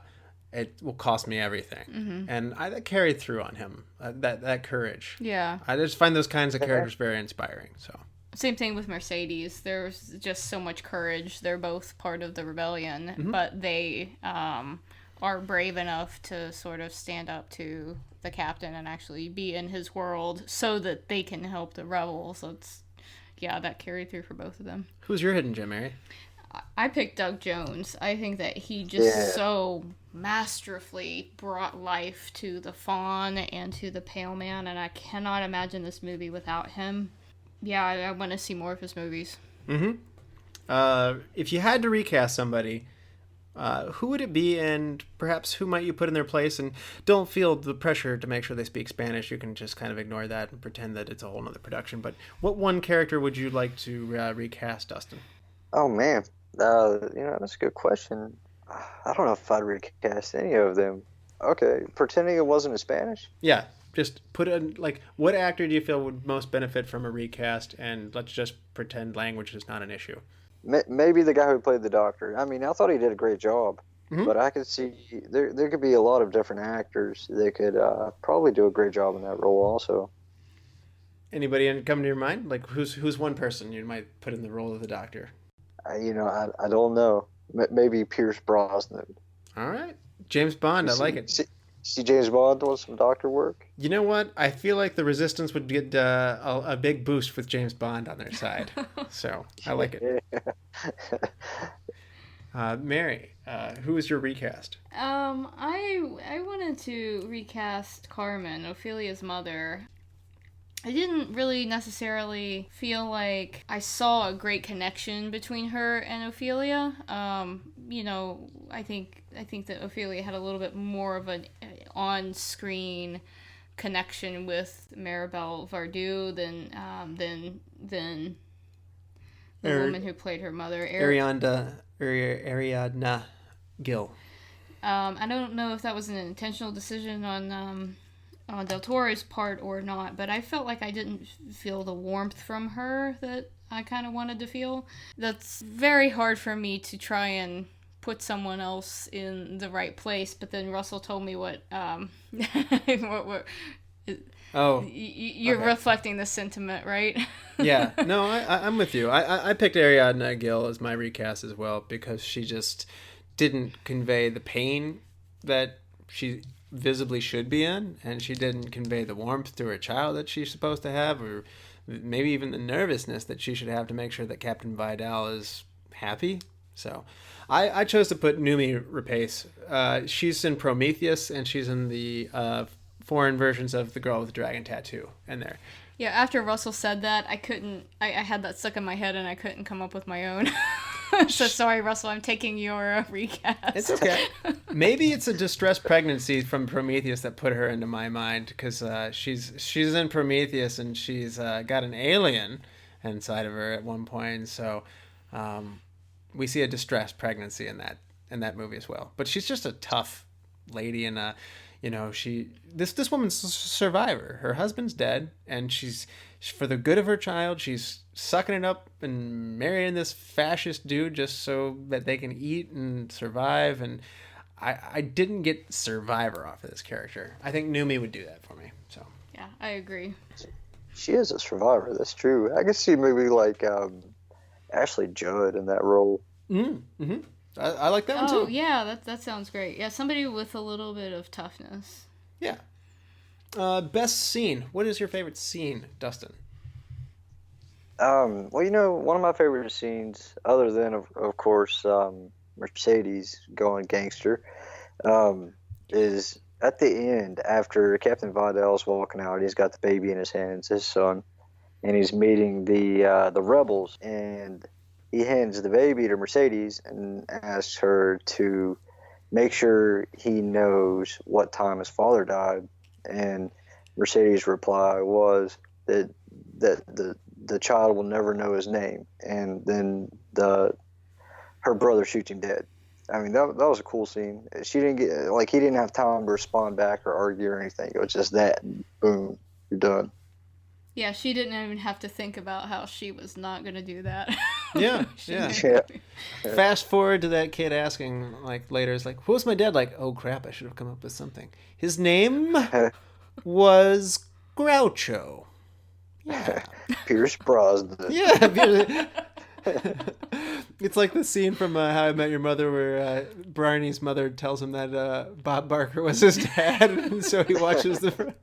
it will cost me everything. Mm-hmm. And that carried through on him, that courage. Yeah. I just find those kinds of characters very inspiring. So. Same thing with Mercedes. There's just so much courage. They're both part of the rebellion, but they are brave enough to sort of stand up to the captain and actually be in his world so that they can help the rebels. So that carried through for both of them. Who's your hidden gem, Mary? I picked Doug Jones. I think that he just so masterfully brought life to the Fawn and to the Pale Man, and I cannot imagine this movie without him. Yeah, I want to see more of his movies. If you had to recast somebody, who would it be, and perhaps who might you put in their place? And don't feel the pressure to make sure they speak Spanish. You can just kind of ignore that and pretend that it's a whole other production. But what one character would you like to recast, Dustin? Oh, man. That's a good question. I don't know if I'd recast any of them. Okay, pretending it wasn't in Spanish? Yeah, just put in, like, what actor do you feel would most benefit from a recast? And let's just pretend language is not an issue. Maybe the guy who played the doctor. I mean, I thought he did a great job. But I could see there could be a lot of different actors that could probably do a great job in that role also. Anybody come to your mind? Like, who's one person you might put in the role of the doctor? I don't know. Maybe Pierce Brosnan. All right. James Bond, I like it. See James Bond doing some doctor work? You know what? I feel like the Resistance would get a big boost with James Bond on their side. So, I like it. Mary, who is your recast? I wanted to recast Carmen, Ophelia's mother. I didn't really necessarily feel like I saw a great connection between her and Ophelia. I think that Ophelia had a little bit more of an on-screen connection with Maribel Verdu than the woman who played her mother, Ariadna Gill. I don't know if that was an intentional decision on Del Toro's part or not, but I felt like I didn't feel the warmth from her that I kind of wanted to feel. That's very hard for me to try and put someone else in the right place, but then Russell told me what you're okay. Reflecting the sentiment, right? Yeah, no, I'm with you. I picked Ariadna Gill as my recast as well because she just didn't convey the pain that she visibly should be in, and she didn't convey the warmth to her child that she's supposed to have, or maybe even the nervousness that she should have to make sure that Captain Vidal is happy. So I chose to put Noomi Rapace. She's in Prometheus, and she's in the foreign versions of The Girl with the Dragon Tattoo in there. Yeah, after Russell said that, I had that stuck in my head and I couldn't come up with my own. So sorry, Russell, I'm taking your recast. It's okay. Maybe it's a distressed pregnancy from Prometheus that put her into my mind, because she's in Prometheus and she's got an alien inside of her at one point. So we see a distressed pregnancy in that movie as well. But she's just a tough lady, and this woman's a survivor. Her husband's dead, and she's for the good of her child, she's sucking it up and marrying this fascist dude just so that they can eat and survive. And I didn't get survivor off of this character. I think Noomi would do that for me. So yeah, I agree. She is a survivor. That's true. I can see maybe like Ashley Judd in that role. Mm-hmm. I like that one too. Oh yeah, that sounds great. Yeah, somebody with a little bit of toughness. Yeah. Best scene. What is your favorite scene, Dustin? Well, one of my favorite scenes, other than of course Mercedes going gangster, is at the end after Captain Vidal's walking out. He's got the baby in his hands, his son, and he's meeting the rebels, and he hands the baby to Mercedes and asks her to make sure he knows what time his father died. And Mercedes' reply was that the child will never know his name. And then her brother shoots him dead. I mean, that was a cool scene. She didn't get, he didn't have time to respond back or argue or anything. It was just that, and boom, you're done. Yeah, she didn't even have to think about how she was not going to do that. Yeah. Fast forward to that kid asking, later, it's like, who's my dad? Like, oh crap, I should have come up with something. His name was Groucho. Yeah. Pierce Brosnan. Yeah. It's like the scene from How I Met Your Mother where Barney's mother tells him that Bob Barker was his dad, and so he watches the...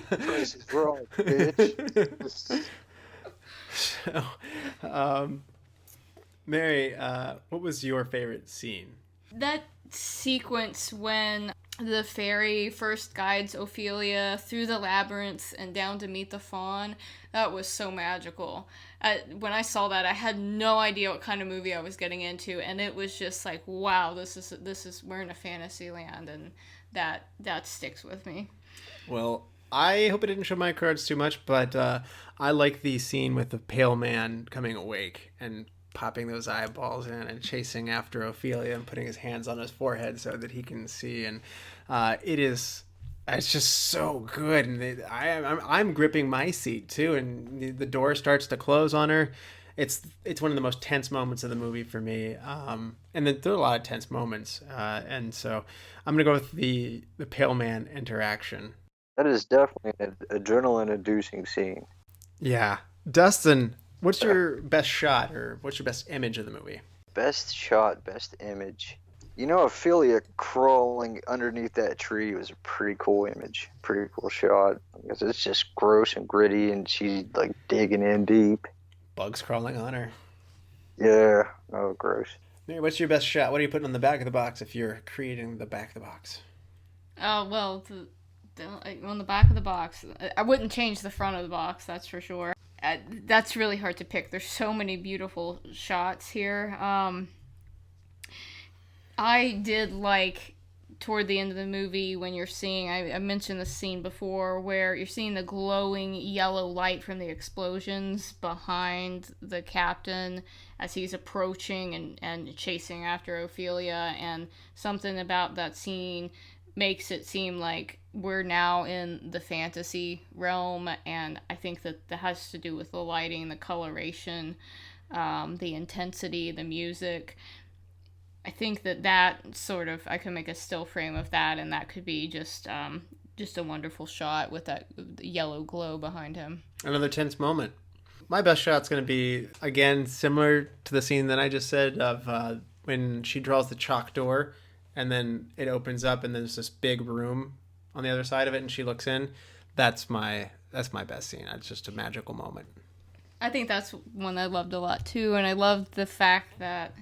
Price is wrong, bitch. So, Mary, what was your favorite scene? That sequence when the fairy first guides Ophelia through the labyrinth and down to meet the faun, that was so magical. When I saw that, I had no idea what kind of movie I was getting into, and it was just like, wow, this is we're in a fantasy land, and that sticks with me. Well, I hope I didn't show my cards too much, but I like the scene with the pale man coming awake and popping those eyeballs in and chasing after Ophelia and putting his hands on his forehead so that he can see. And it's just so good. And I'm gripping my seat too. And the door starts to close on her. It's one of the most tense moments of the movie for me. And there are a lot of tense moments. And so I'm going to go with the pale man interaction. That is definitely an adrenaline-inducing scene. Yeah. Dustin, what's your best shot or what's your best image of the movie? Best shot, best image. You know, Ophelia crawling underneath that tree was a pretty cool image. Pretty cool shot. Because it's just gross and gritty and she's like digging in deep. Bugs crawling on her. Yeah. Oh, gross. Mary, what's your best shot? What are you putting on the back of the box if you're creating the back of the box? Oh, well, on the back of the box, I wouldn't change the front of the box, that's for sure. That's really hard to pick. There's so many beautiful shots here. I did like toward the end of the movie when you're seeing, I mentioned the scene before, where you're seeing the glowing yellow light from the explosions behind the captain as he's approaching and chasing after Ophelia, and something about that scene makes it seem like we're now in the fantasy realm, and I think that has to do with the lighting, the coloration, the intensity, the music. I think that sort of, I could make a still frame of that, and that could be just a wonderful shot with that yellow glow behind him. Another tense moment. My best shot's going to be, again, similar to the scene that I just said of when she draws the chalk door, and then it opens up, and there's this big room on the other side of it, and she looks in. That's my best scene. It's just a magical moment. I think that's one I loved a lot too, and I loved the fact that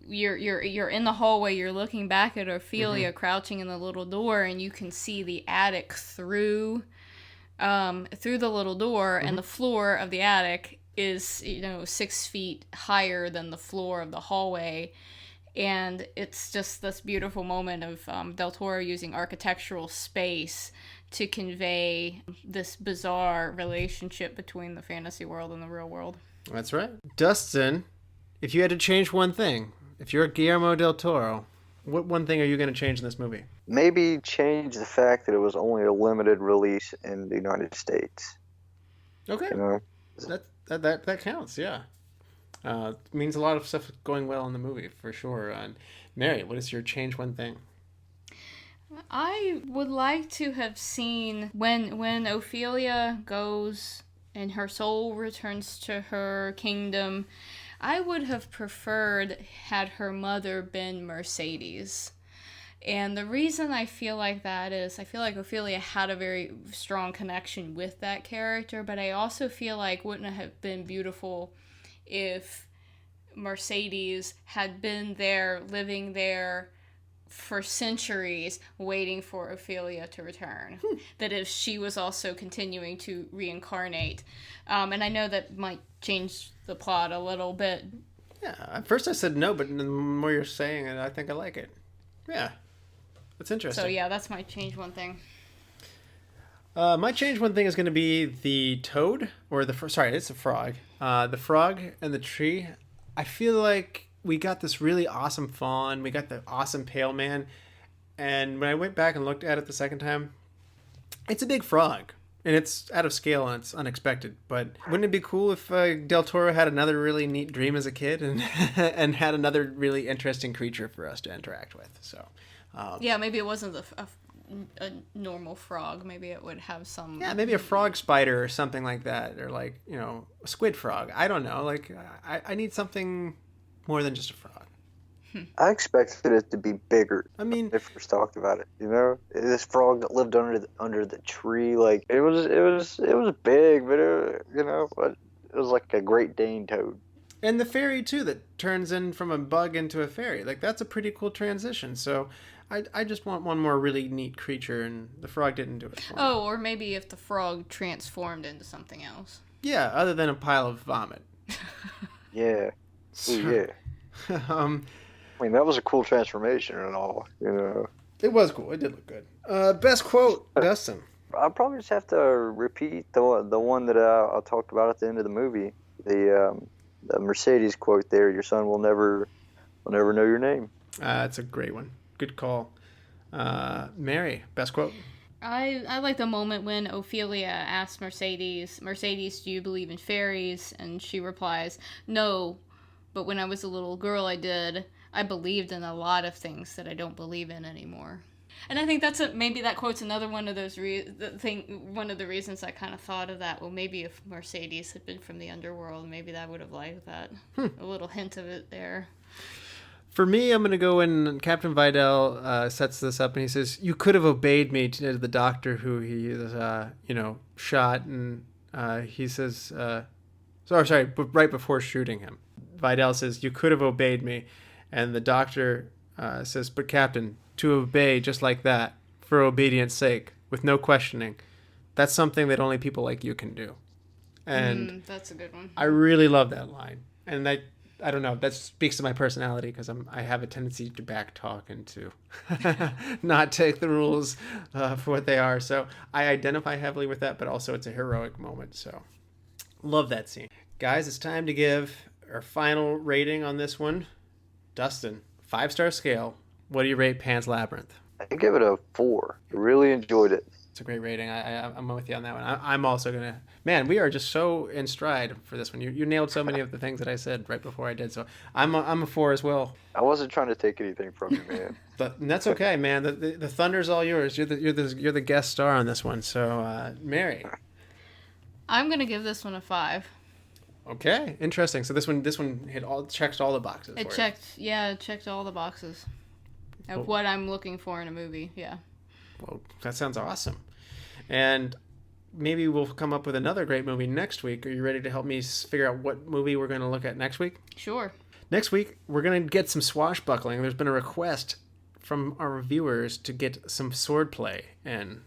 you're in the hallway, you're looking back at Ophelia crouching in the little door, and you can see the attic through the little door, and the floor of the attic is 6 feet higher than the floor of the hallway. And it's just this beautiful moment of Del Toro using architectural space to convey this bizarre relationship between the fantasy world and the real world. That's right. Dustin, if you had to change one thing, if you're Guillermo del Toro, what one thing are you going to change in this movie? Maybe change the fact that it was only a limited release in the United States. Okay. That counts, yeah. Means a lot of stuff going well in the movie, for sure. Mary, what is your change one thing? I would like to have seen when Ophelia goes and her soul returns to her kingdom, I would have preferred had her mother been Mercedes. And the reason I feel like that is I feel like Ophelia had a very strong connection with that character, but I also feel like wouldn't it have been beautiful if Mercedes had been there, living there for centuries, waiting for Ophelia to return. That if she was also continuing to reincarnate. And I know that might change the plot a little bit. Yeah, at first I said no, but the more you're saying it, I think I like it. Yeah, that's interesting. So yeah, that's my change one thing. My change one thing is going to be the toad, or it's a frog. The frog and the tree. I feel like we got this really awesome faun. We got the awesome pale man. And when I went back and looked at it the second time, it's a big frog. And it's out of scale and it's unexpected. But wouldn't it be cool if Del Toro had another really neat dream as a kid and and had another really interesting creature for us to interact with? So yeah, maybe it wasn't a normal frog. Maybe it would have some... Yeah, maybe a frog spider or something like that. Or like, a squid frog. I don't know. Like, I need something more than just a frog. I expected it to be bigger. I mean, when they first talked about it, this frog that lived under the tree, like it was big, but it was like a Great Dane toad. And the fairy, too, that turns in from a bug into a fairy. Like, that's a pretty cool transition. So I just want one more really neat creature, and the frog didn't do it for me. Oh, or maybe if the frog transformed into something else. Yeah, other than a pile of vomit. Yeah. Ooh, yeah. I mean, that was a cool transformation and all, you know. It was cool. It did look good. Best quote, Dustin. I'll probably just have to repeat the one that I talked about at the end of the movie. The Mercedes quote there, your son will never know your name. That's a great one. Good call. Mary, best quote. I like the moment when Ophelia asks Mercedes, do you believe in fairies? And she replies, no, but when I was a little girl I did. I believed in a lot of things that I don't believe in anymore. And I think maybe that quote's another one of those one of the reasons I kind of thought of that. Well, maybe if Mercedes had been from the underworld, maybe that would have liked that. A little hint of it there. For me, I'm going to go in. Captain Vidal sets this up, and he says, you could have obeyed me to the doctor who he shot. And he says, right before shooting him. Vidal says, you could have obeyed me. And the doctor says, but Captain, to obey just like that, for obedience sake, with no questioning, that's something that only people like you can do. And that's a good one. I really love that line. And I don't know, that speaks to my personality because I have a tendency to backtalk and to not take the rules for what they are. So I identify heavily with that, but also it's a heroic moment. So love that scene. Guys, it's time to give our final rating on this one. Dustin, 5-star scale. What do you rate Pan's Labyrinth? I give it a 4. I really enjoyed it. It's a great rating. I'm with you on that one. I'm also going to... Man, we are just so in stride for this one. You nailed so many of the things that I said right before I did. So I'm a 4 as well. I wasn't trying to take anything from you, man. And that's okay, man. The thunder's all yours. You're the guest star on this one. So, Mary. I'm going to give this one a 5. Okay, interesting. So this one checked all the boxes. It checked all the boxes of what I'm looking for in a movie. Yeah. Well, that sounds awesome. And maybe we'll come up with another great movie next week. Are you ready to help me figure out what movie we're going to look at next week? Sure. Next week, we're going to get some swashbuckling. There's been a request from our viewers to get some swordplay. And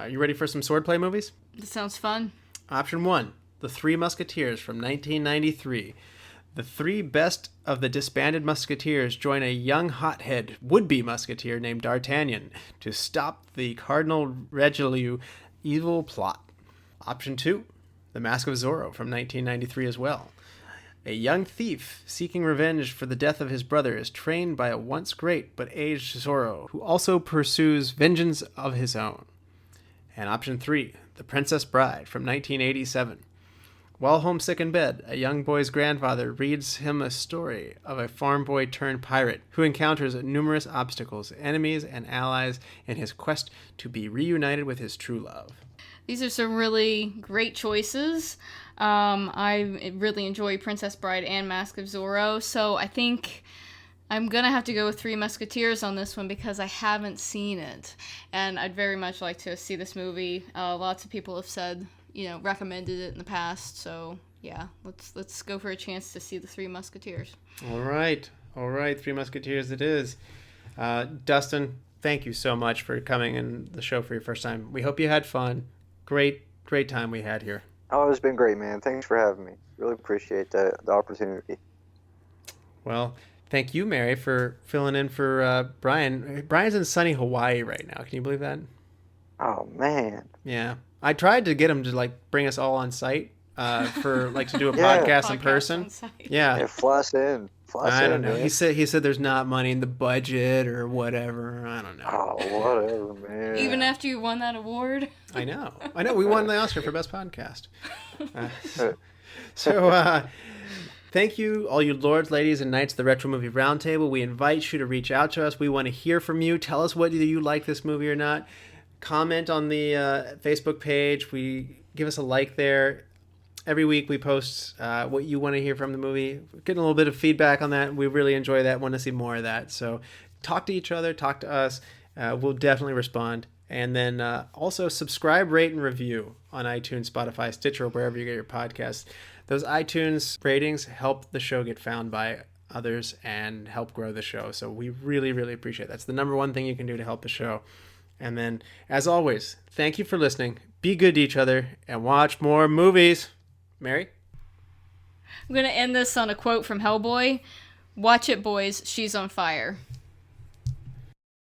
you ready for some swordplay movies? That sounds fun. Option 1. The Three Musketeers from 1993. The 3 best of the disbanded musketeers join a young hothead would-be musketeer named D'Artagnan to stop the Cardinal Richelieu evil plot. Option 2. The Mask of Zorro from 1993 as well. A young thief seeking revenge for the death of his brother is trained by a once great but aged Zorro, who also pursues vengeance of his own. And option 3. The Princess Bride from 1987. While homesick in bed, a young boy's grandfather reads him a story of a farm boy turned pirate who encounters numerous obstacles, enemies, and allies in his quest to be reunited with his true love. These are some really great choices. I really enjoy Princess Bride and Mask of Zorro, so I think I'm going to have to go with Three Musketeers on this one because I haven't seen it. And I'd very much like to see this movie. Lots of people have said, recommended it in the past. So, yeah, let's go for a chance to see the Three Musketeers. All right. Three Musketeers it is. Dustin, thank you so much for coming in the show for your first time. We hope you had fun. Great time we had here. Oh, it's been great, man. Thanks for having me. Really appreciate the opportunity. Well, thank you, Mary, for filling in for Brian. Brian's in sunny Hawaii right now. Can you believe that? Oh, man. Yeah. I tried to get him to bring us all on site to do a podcast in person. Yeah. Fly us in. I don't know. Man. He said there's not money in the budget or whatever. I don't know. Oh, whatever, man. Even after you won that award? I know. We won the Oscar for Best Podcast. Thank you, all you lords, ladies, and knights of the Retro Movie Roundtable. We invite you to reach out to us. We want to hear from you. Tell us whether you like this movie or not. Comment on the Facebook page. Give us a like there. Every week we post what you want to hear from the movie. We're getting a little bit of feedback on that. We really enjoy that. Want to see more of that. So talk to each other. Talk to us. We'll definitely respond. And then also subscribe, rate, and review on iTunes, Spotify, Stitcher, or wherever you get your podcasts. Those iTunes ratings help the show get found by others and help grow the show. So we really, really appreciate it. That's the number one thing you can do to help the show. And then, as always, thank you for listening. Be good to each other and watch more movies. Mary? I'm going to end this on a quote from Hellboy. Watch it, boys. She's on fire.